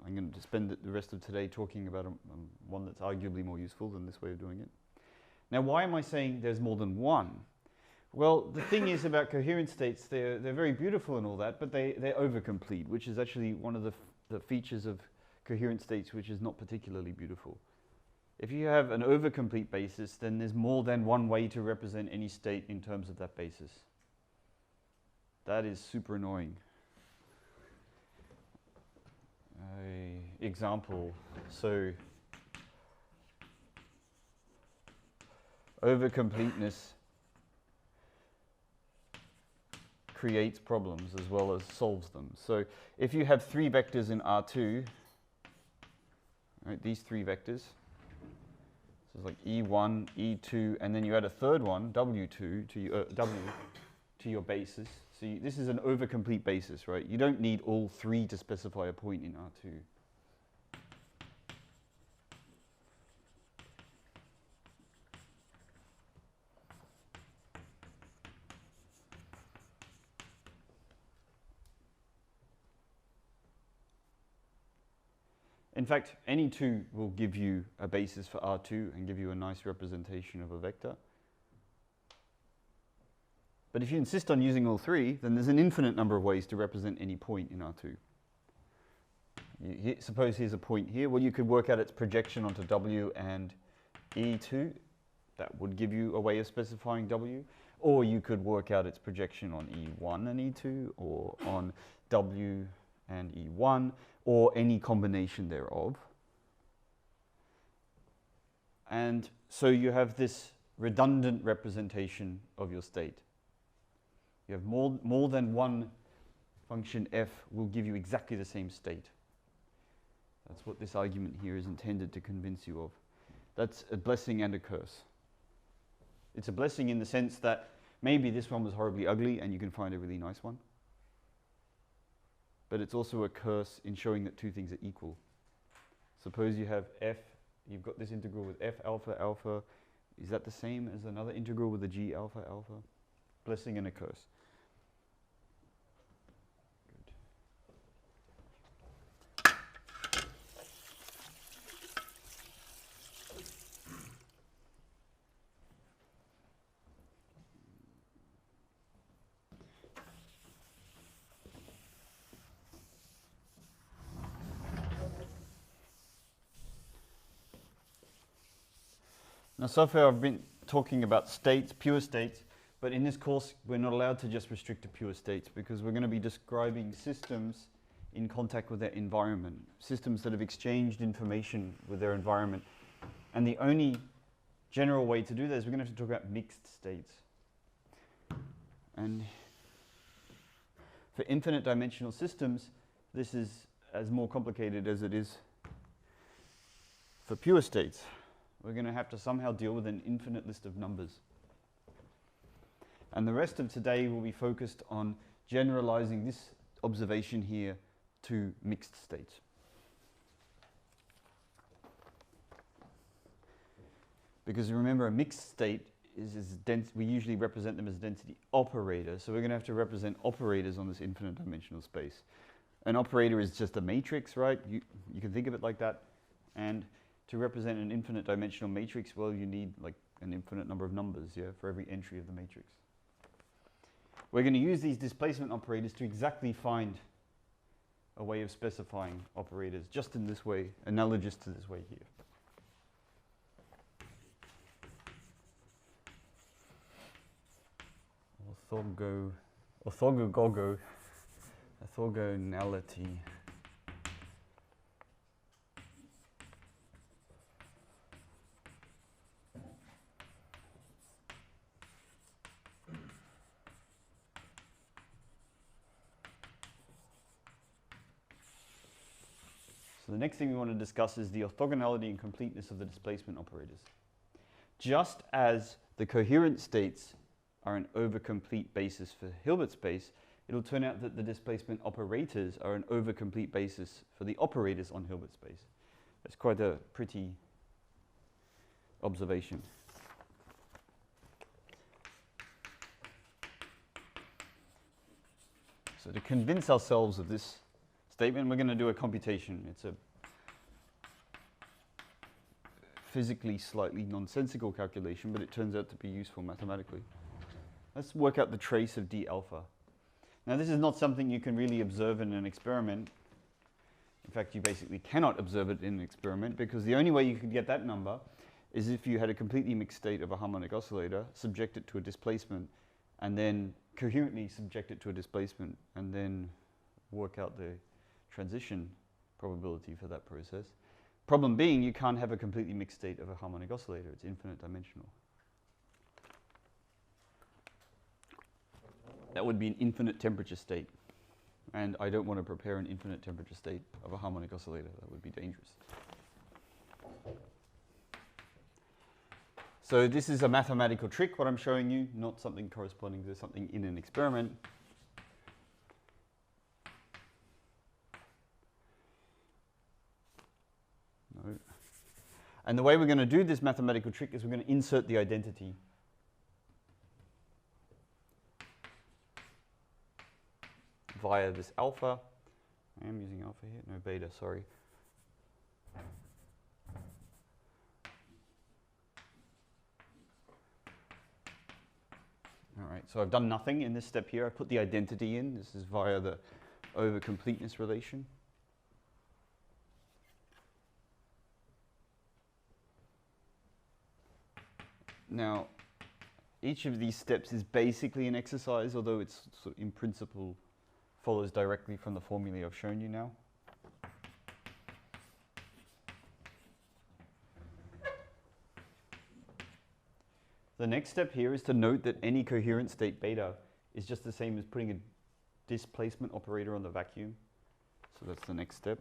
I'm going to spend the rest of today talking about one that's arguably more useful than this way of doing it. Now, why am I saying there's more than one? Well, the thing is about coherent states, they're very beautiful and all that, but they're overcomplete, which is actually one of the features of coherent states which is not particularly beautiful. If you have an overcomplete basis, then there's more than one way to represent any state in terms of that basis. That is super annoying. Example, so overcompleteness creates problems as well as solves them. So if you have three vectors in R2, right, these three vectors, so it's like E1, E2, and then you add a third one, W2, to your basis. So this is an overcomplete basis, right? You don't need all three to specify a point in R2. In fact, any two will give you a basis for R2 and give you a nice representation of a vector. But if you insist on using all three, then there's an infinite number of ways to represent any point in R2. Suppose here's a point here. Well, you could work out its projection onto W and E2. That would give you a way of specifying W. Or you could work out its projection on E1 and E2, or on W and E1, or any combination thereof. And so you have this redundant representation of your state. You have more than one function f will give you exactly the same state. That's what this argument here is intended to convince you of. That's a blessing and a curse. It's a blessing in the sense that maybe this one was horribly ugly and you can find a really nice one. But it's also a curse in showing that two things are equal. Suppose you have f, you've got this integral with f alpha alpha. Is that the same as another integral with a g alpha alpha? Blessing and a curse. Now, so far I've been talking about states, pure states, but in this course we're not allowed to just restrict to pure states because we're going to be describing systems in contact with their environment, systems that have exchanged information with their environment. And the only general way to do that is we're going to have to talk about mixed states. And for infinite dimensional systems, this is as more complicated as it is for pure states. We're going to have to somehow deal with an infinite list of numbers. And the rest of today will be focused on generalizing this observation here to mixed states. Because remember, a mixed state is dense, we usually represent them as density operators, so we're going to have to represent operators on this infinite dimensional space. An operator is just a matrix, right? You can think of it like that. And to represent an infinite dimensional matrix, well, you need like an infinite number of numbers, yeah, for every entry of the matrix. We're going to use these displacement operators to exactly find a way of specifying operators, just in this way, analogous to this way here. Orthogonality. So the next thing we want to discuss is the orthogonality and completeness of the displacement operators. Just as the coherent states are an overcomplete basis for Hilbert space, it'll turn out that the displacement operators are an overcomplete basis for the operators on Hilbert space. That's quite a pretty observation. So to convince ourselves of this statement, we're going to do a computation. It's a physically slightly nonsensical calculation, but it turns out to be useful mathematically. Let's work out the trace of d alpha. Now, this is not something you can really observe in an experiment. In fact, you basically cannot observe it in an experiment, because the only way you could get that number is if you had a completely mixed state of a harmonic oscillator, subject it to a displacement, and then coherently subject it to a displacement, and then work out the transition probability for that process. Problem being, you can't have a completely mixed state of a harmonic oscillator. It's infinite dimensional. That would be an infinite temperature state. And I don't want to prepare an infinite temperature state of a harmonic oscillator. That would be dangerous. So this is a mathematical trick, what I'm showing you, not something corresponding to something in an experiment. No. And the way we're going to do this mathematical trick is we're going to insert the identity. Via this alpha. I am using alpha here, no beta, sorry. All right, so I've done nothing in this step here. I put the identity in. This is via the over-completeness relation. Now, each of these steps is basically an exercise, although it's sort of in principle follows directly from the formulae I've shown you now. The next step here is to note that any coherent state beta is just the same as putting a displacement operator on the vacuum. So that's the next step.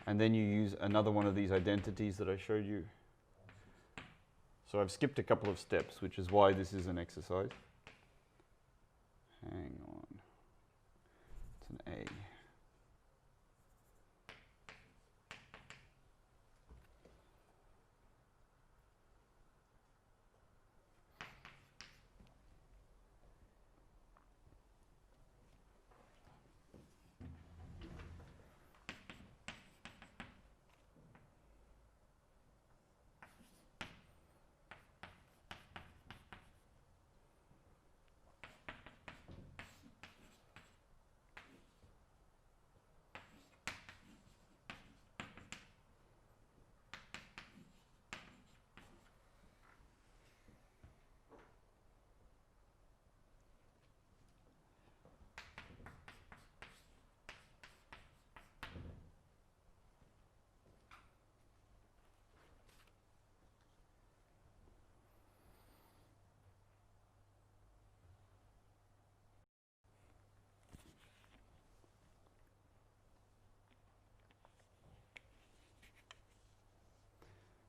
And then you use another one of these identities that I showed you. So I've skipped a couple of steps, which is why this is an exercise. Hang on. It's an A.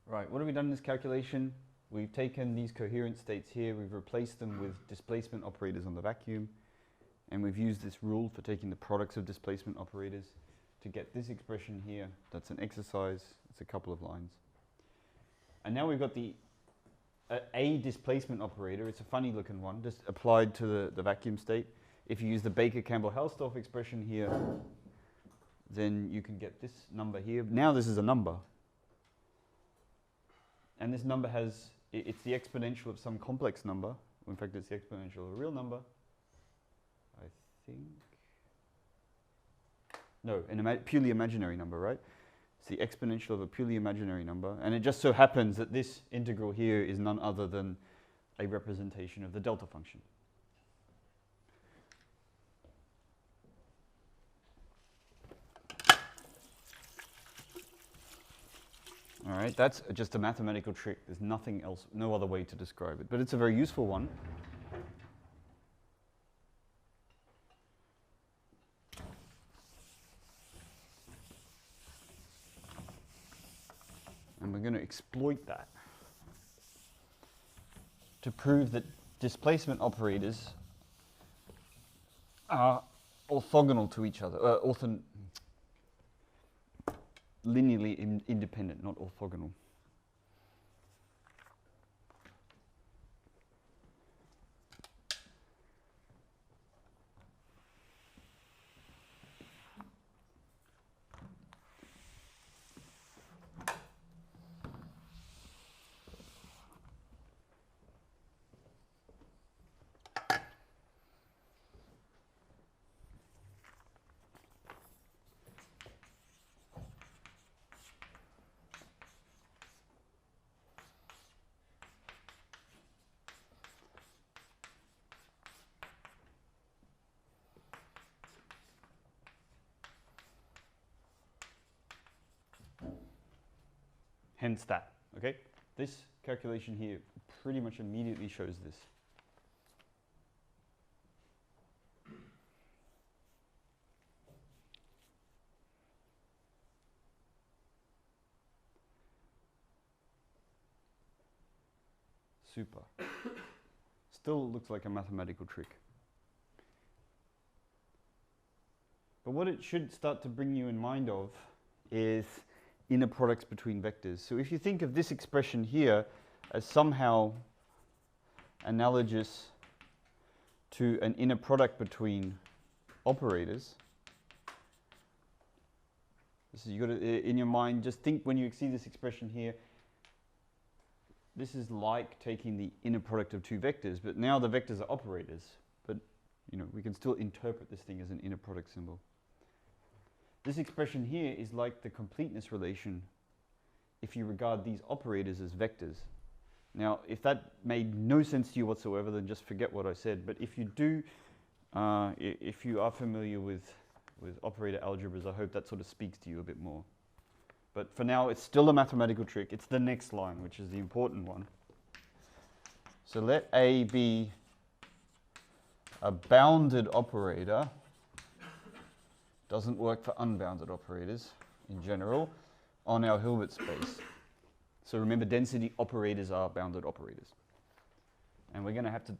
Right, what have we done in this calculation? We've taken these coherent states here, we've replaced them with displacement operators on the vacuum, and we've used this rule for taking the products of displacement operators to get this expression here. That's an exercise, it's a couple of lines. And now we've got the a displacement operator. It's a funny looking one, just applied to the vacuum state. If you use the Baker-Campbell-Hausdorff expression here, then you can get this number here. Now this is a number. And this number has, it's the exponential of some complex number. In fact, it's the exponential of a real number. I think. No, a purely imaginary number, right? It's the exponential of a purely imaginary number. And it just so happens that this integral here is none other than a representation of the delta function. All right, that's just a mathematical trick. There's nothing else, no other way to describe it. But it's a very useful one. And we're going to exploit that to prove that displacement operators are orthogonal to each other, linearly independent, not orthogonal. Hence that, okay? This calculation here pretty much immediately shows this. Super. Still looks like a mathematical trick. But what it should start to bring you in mind of is inner products between vectors. So if you think of this expression here as somehow analogous to an inner product between operators, this is, you got to, in your mind, just think when you see this expression here, this is like taking the inner product of two vectors, but now the vectors are operators. But we can still interpret this thing as an inner product symbol. This expression here is like the completeness relation if you regard these operators as vectors. Now, if that made no sense to you whatsoever, then just forget what I said. But if you do, if you are familiar with operator algebras, I hope that sort of speaks to you a bit more. But for now, it's still a mathematical trick. It's the next line, which is the important one. So let A be a bounded operator. Doesn't work for unbounded operators in general on our Hilbert space. So remember, density operators are bounded operators. And we're going to have to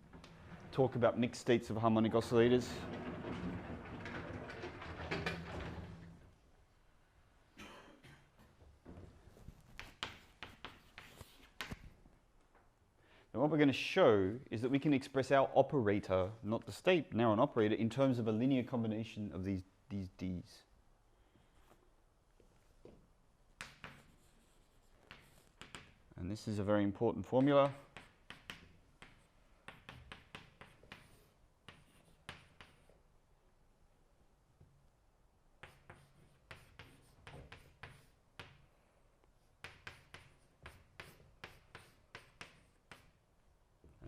talk about mixed states of harmonic oscillators. And what we're going to show is that we can express our operator, not the state, now an operator, in terms of a linear combination of these D's. And this is a very important formula.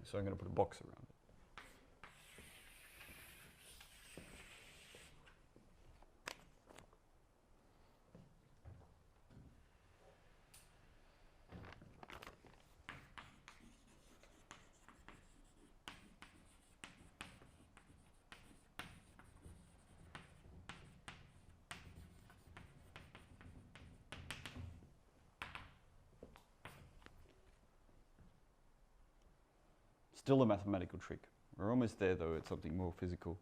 So I'm going to put a box around it. Still a mathematical trick. We're almost there, though. It's something more physical.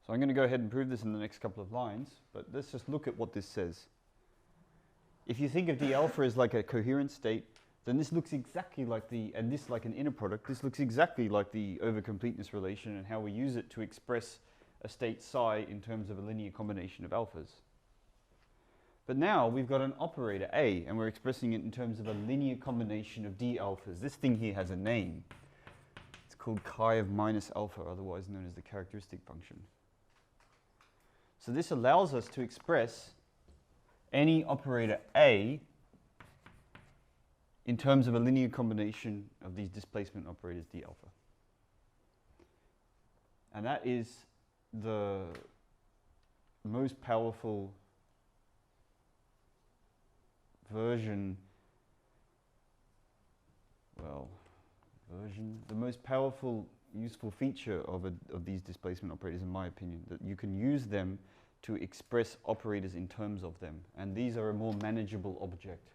So I'm going to go ahead and prove this in the next couple of lines, but let's just look at what this says. If you think of d alpha as like a coherent state, then this looks exactly like and this like an inner product, this looks exactly like the overcompleteness relation and how we use it to express a state psi in terms of a linear combination of alphas. But now we've got an operator A, and we're expressing it in terms of a linear combination of d alphas. This thing here has a name. It's called chi of minus alpha, otherwise known as the characteristic function. So this allows us to express any operator A in terms of a linear combination of these displacement operators d alpha. And that is the most powerful version, the most powerful useful feature of these displacement operators, in my opinion, that you can use them to express operators in terms of them. And these are a more manageable object.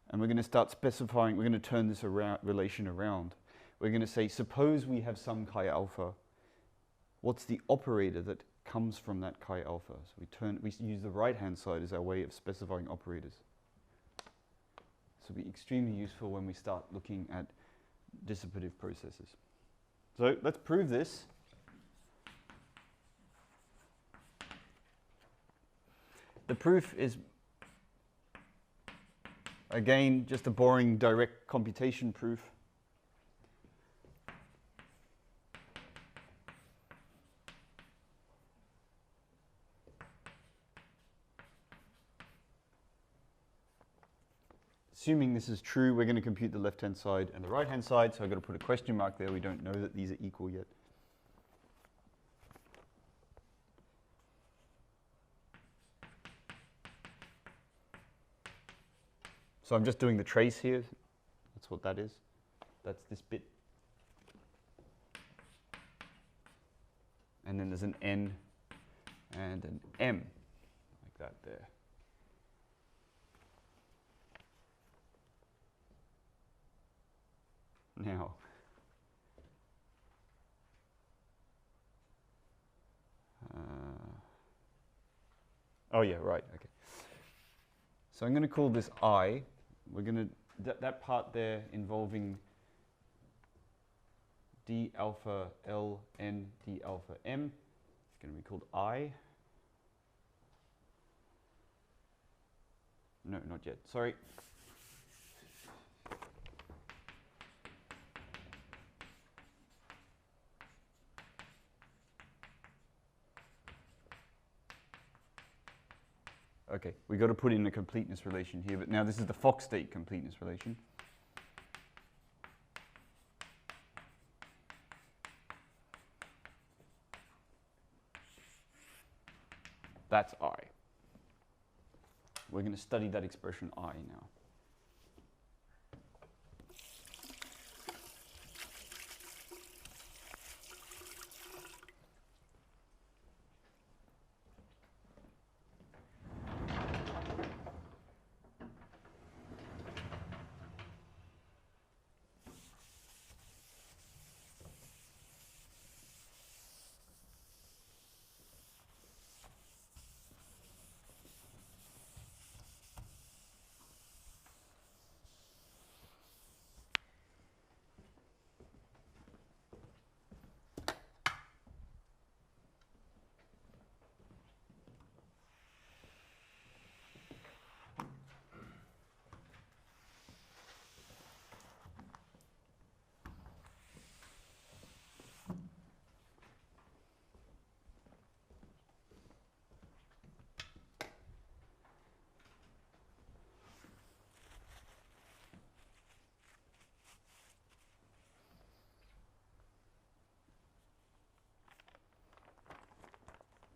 And we're going to start specifying, we're going to turn this relation around. We're going to say, suppose we have some chi alpha. What's the operator that comes from that chi alpha? So we use the right-hand side as our way of specifying operators. This will be extremely useful when we start looking at dissipative processes. So let's prove this. The proof is, again, just a boring direct computation proof. Assuming this is true, we're going to compute the left-hand side and the right-hand side, so I've got to put a question mark there. We don't know that these are equal yet. So I'm just doing the trace here. That's what that is. That's this bit. And then there's an N and an M, like that there. Now, oh yeah, right, okay. So I'm going to call this I. We're going to, that part there involving d alpha L n d alpha m, it's going to be called I. No, not yet, sorry. Okay, we've got to put in a completeness relation here, but now this is the Fock state completeness relation. That's I. We're going to study that expression I now.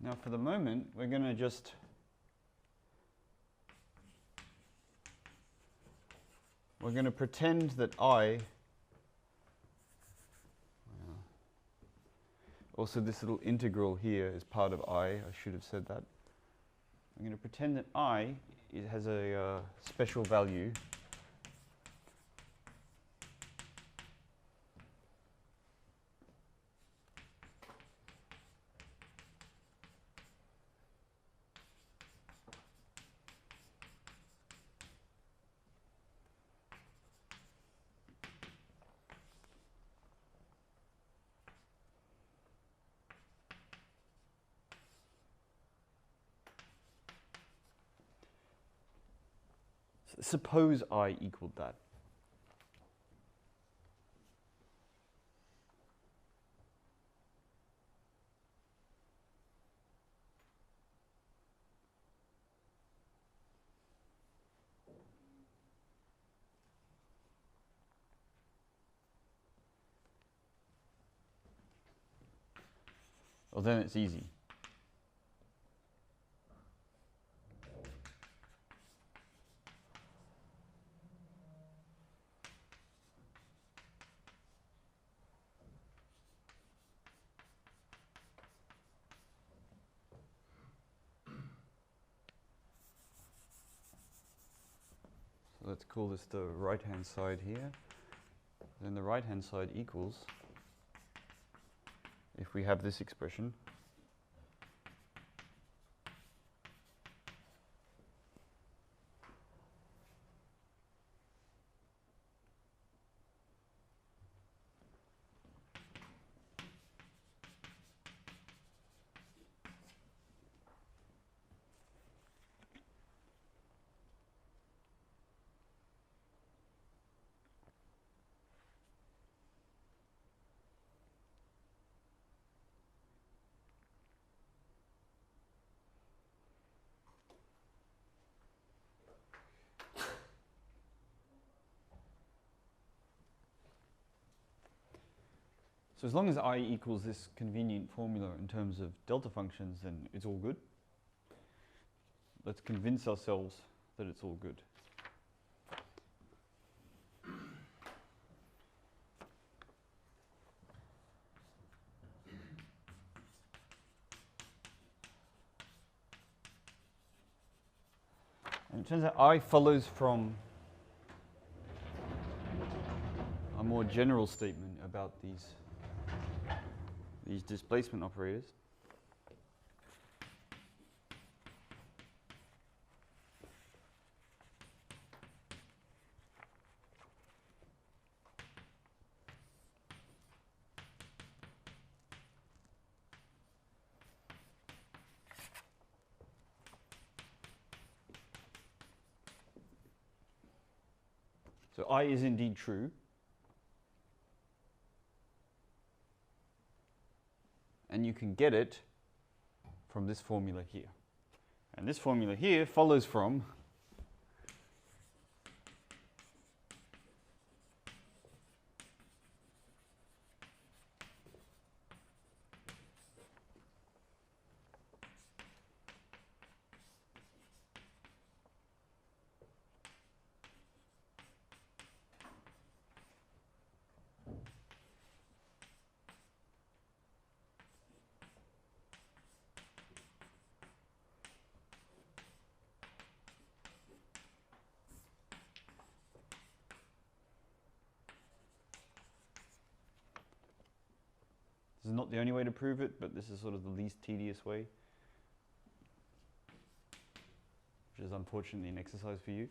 Now for the moment, we're going to just pretend that I, also this little integral here is part of I should have said that. I'm going to pretend that it has a special value. Suppose I equaled that. Well, then it's easy. Let's call this the right-hand side here. Then the right-hand side equals, if we have this expression, so as long as I equals this convenient formula in terms of delta functions, then it's all good. Let's convince ourselves that it's all good. And it turns out I follows from a more general statement about these displacement operators. So I is indeed true. And you can get it from this formula here. And this formula here follows from not the only way to prove it, but this is sort of the least tedious way, which is unfortunately an exercise for you.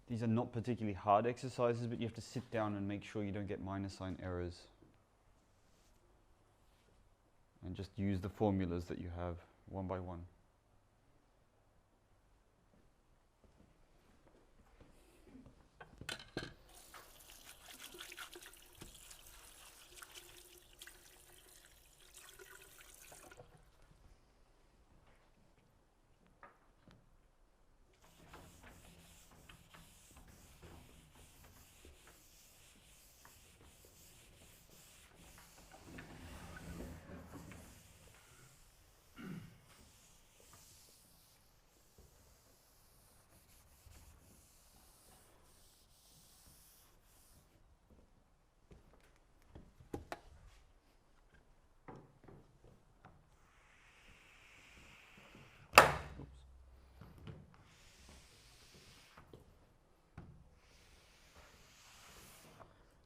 These are not particularly hard exercises, but you have to sit down and make sure you don't get minus sign errors. And just use the formulas that you have one by one.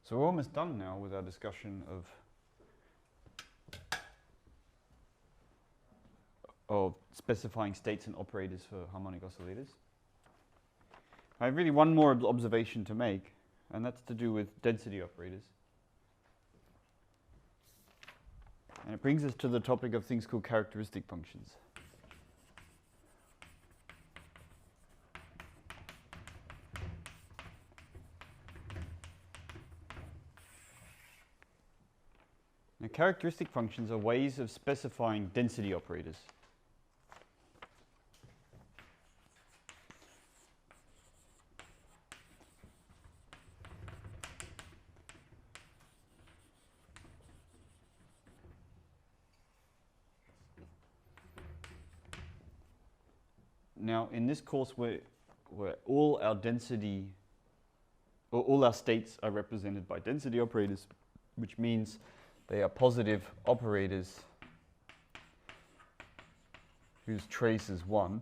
So we're almost done now with our discussion of specifying states and operators for harmonic oscillators. I have really one more observation to make, and that's to do with density operators. And it brings us to the topic of things called characteristic functions. Now, characteristic functions are ways of specifying density operators. Now, in this course, where all our density, or all our states are represented by density operators, which means they are positive operators whose trace is 1.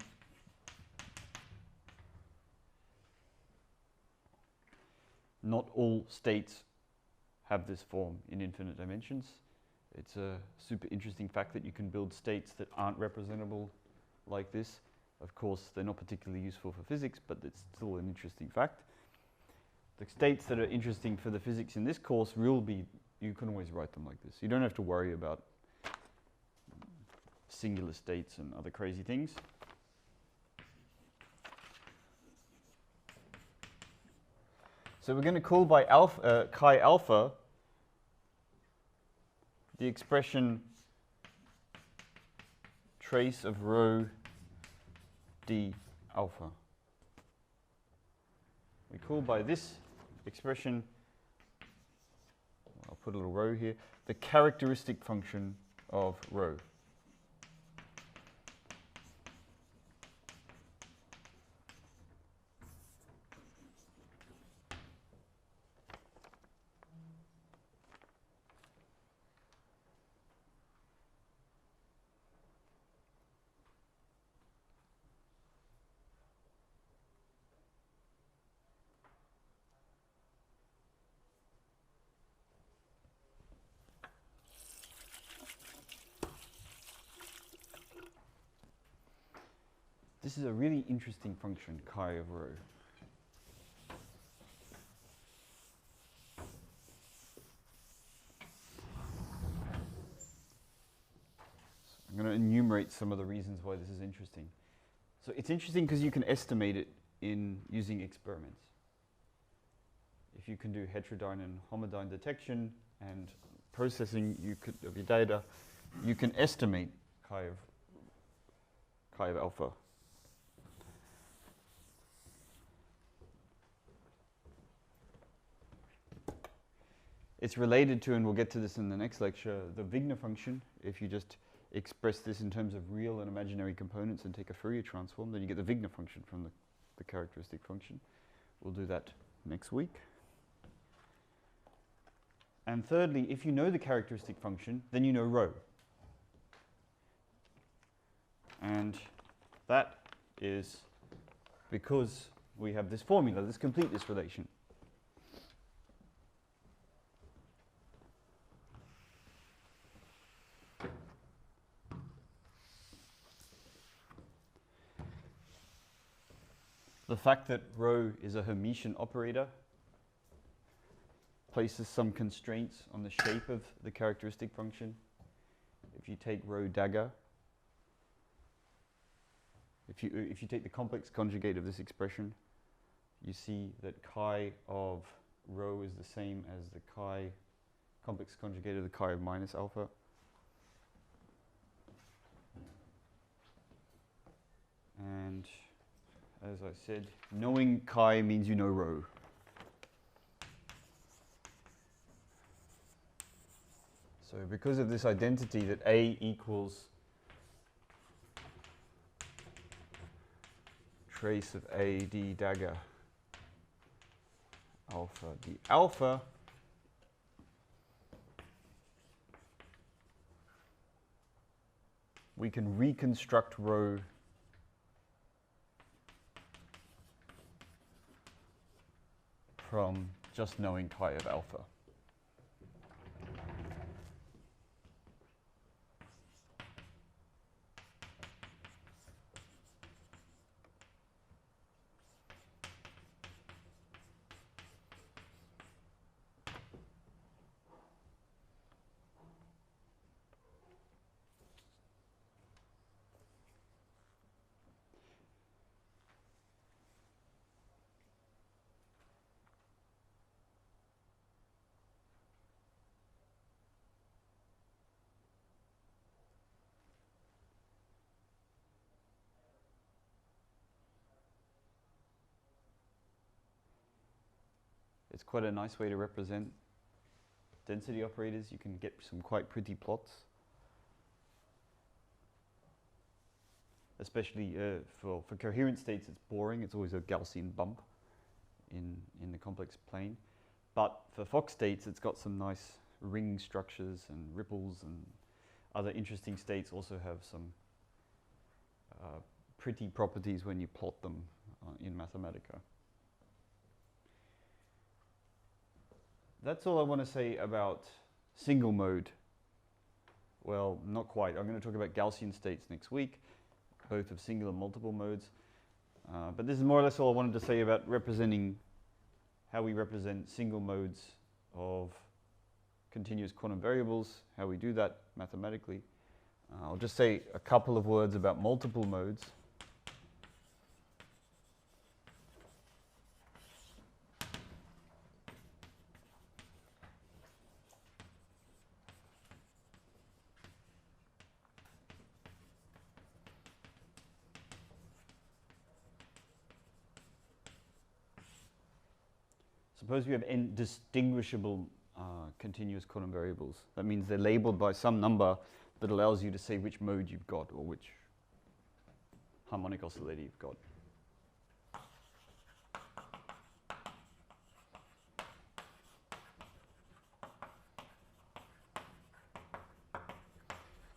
Not all states have this form in infinite dimensions. It's a super interesting fact that you can build states that aren't representable like this. Of course, they're not particularly useful for physics, but it's still an interesting fact. The states that are interesting for the physics in this course will be, you can always write them like this. You don't have to worry about singular states and other crazy things. So we're going to call by alpha, chi alpha the expression trace of rho d alpha. We call by this expression, I'll put a little rho here, the characteristic function of rho. This is a really interesting function, chi of rho. I'm going to enumerate some of the reasons why this is interesting. So it's interesting because you can estimate it in using experiments. If you can do heterodyne and homodyne detection and processing of your data, you can estimate chi of alpha. It's related to, and we'll get to this in the next lecture, the Wigner function. If you just express this in terms of real and imaginary components and take a Fourier transform, then you get the Wigner function from the characteristic function. We'll do that next week. And thirdly, if you know the characteristic function, then you know rho. And that is because we have this formula, this completeness relation. The fact that rho is a Hermitian operator places some constraints on the shape of the characteristic function. If you take rho dagger, if you take the complex conjugate of this expression, you see that chi of rho is the same as the chi complex conjugate of the chi of minus alpha. And as I said, knowing chi means you know rho. So because of this identity that A equals trace of A d dagger alpha d alpha, we can reconstruct rho from just knowing chi of alpha. It's quite a nice way to represent density operators. You can get some quite pretty plots, especially for coherent states. It's boring. It's always a Gaussian bump in the complex plane. But for Fock states, it's got some nice ring structures and ripples, and other interesting states also have some pretty properties when you plot them in Mathematica. That's all I want to say about single mode. Well, not quite. I'm going to talk about Gaussian states next week, both of single and multiple modes. But this is more or less all I wanted to say about representing how we represent single modes of continuous quantum variables, how we do that mathematically. I'll just say a couple of words about multiple modes. Suppose we have n distinguishable continuous quantum variables. That means they're labeled by some number that allows you to say which mode you've got or which harmonic oscillator you've got.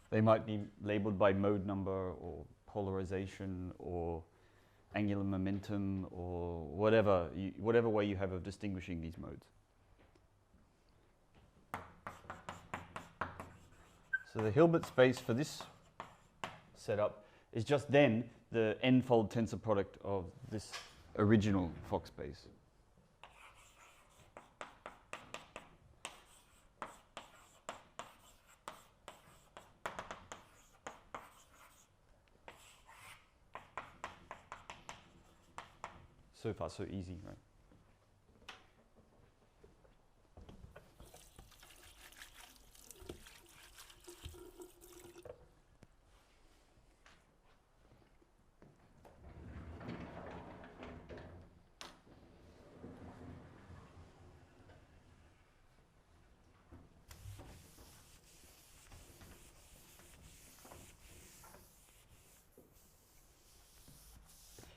They might be labeled by mode number or polarization or angular momentum or whatever way you have of distinguishing these modes. So the Hilbert space for this setup is just then the n-fold tensor product of this original Fock space. So far, so easy, right?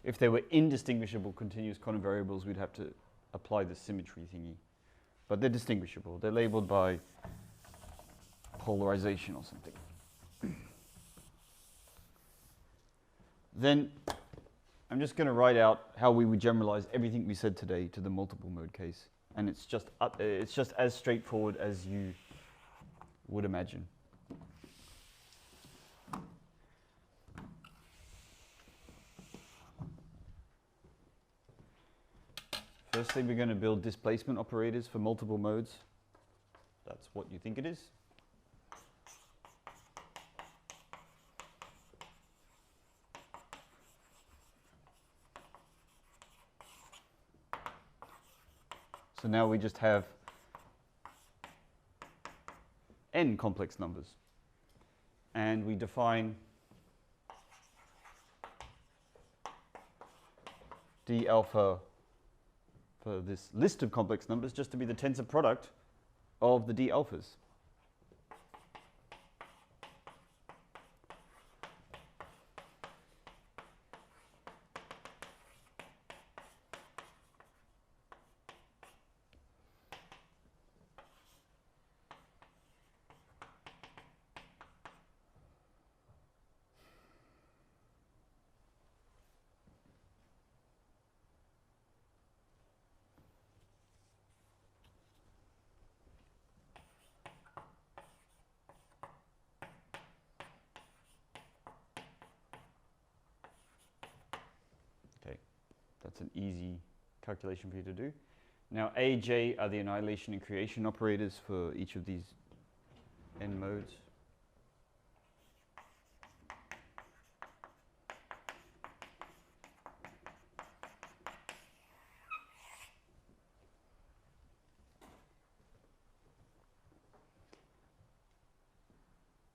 If they were indistinguishable continuous quantum variables, we'd have to apply the symmetry thingy. But they're distinguishable. They're labeled by polarization or something. Then I'm just going to write out how we would generalize everything we said today to the multiple mode case. And it's just as straightforward as you would imagine. Firstly, we're going to build displacement operators for multiple modes. That's what you think it is. So now we just have n complex numbers. And we define d alpha for this list of complex numbers just to be the tensor product of the d alphas. That's an easy calculation for you to do. Now, A, J are the annihilation and creation operators for each of these n modes.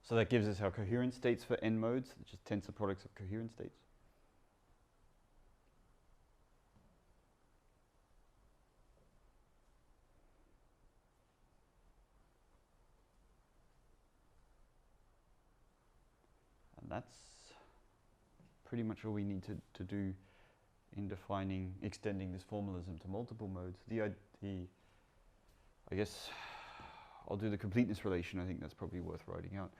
So that gives us our coherent states for n modes, which is tensor products of coherent states. That's pretty much all we need to do in defining, extending this formalism to multiple modes. I guess I'll do the completeness relation. I think that's probably worth writing out.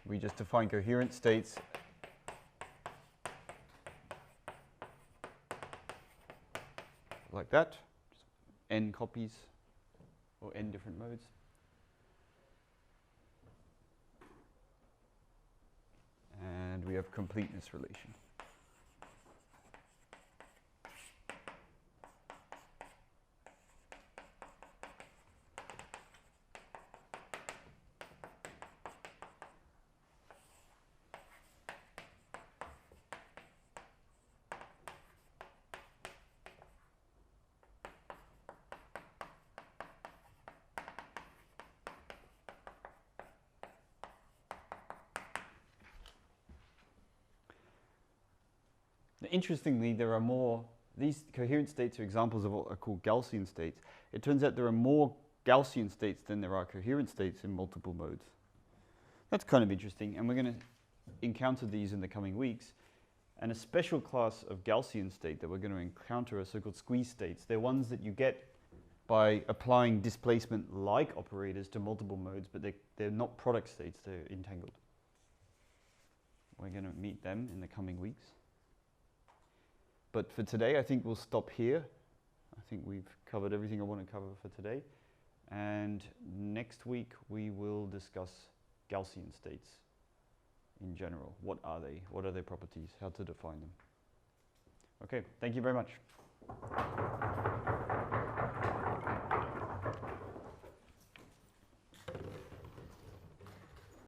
We just define coherent states like that, just n copies or n different modes. And we have completeness relation. Interestingly, there are more, these coherent states are examples of what are called Gaussian states. It turns out there are more Gaussian states than there are coherent states in multiple modes. That's kind of interesting, and we're going to encounter these in the coming weeks. And a special class of Gaussian state that we're going to encounter are so-called squeeze states. They're ones that you get by applying displacement-like operators to multiple modes, but they're not product states, they're entangled. We're going to meet them in the coming weeks. But for today, I think we'll stop here. I think we've covered everything I want to cover for today. And next week, we will discuss Gaussian states in general. What are they? What are their properties? How to define them? Okay, thank you very much.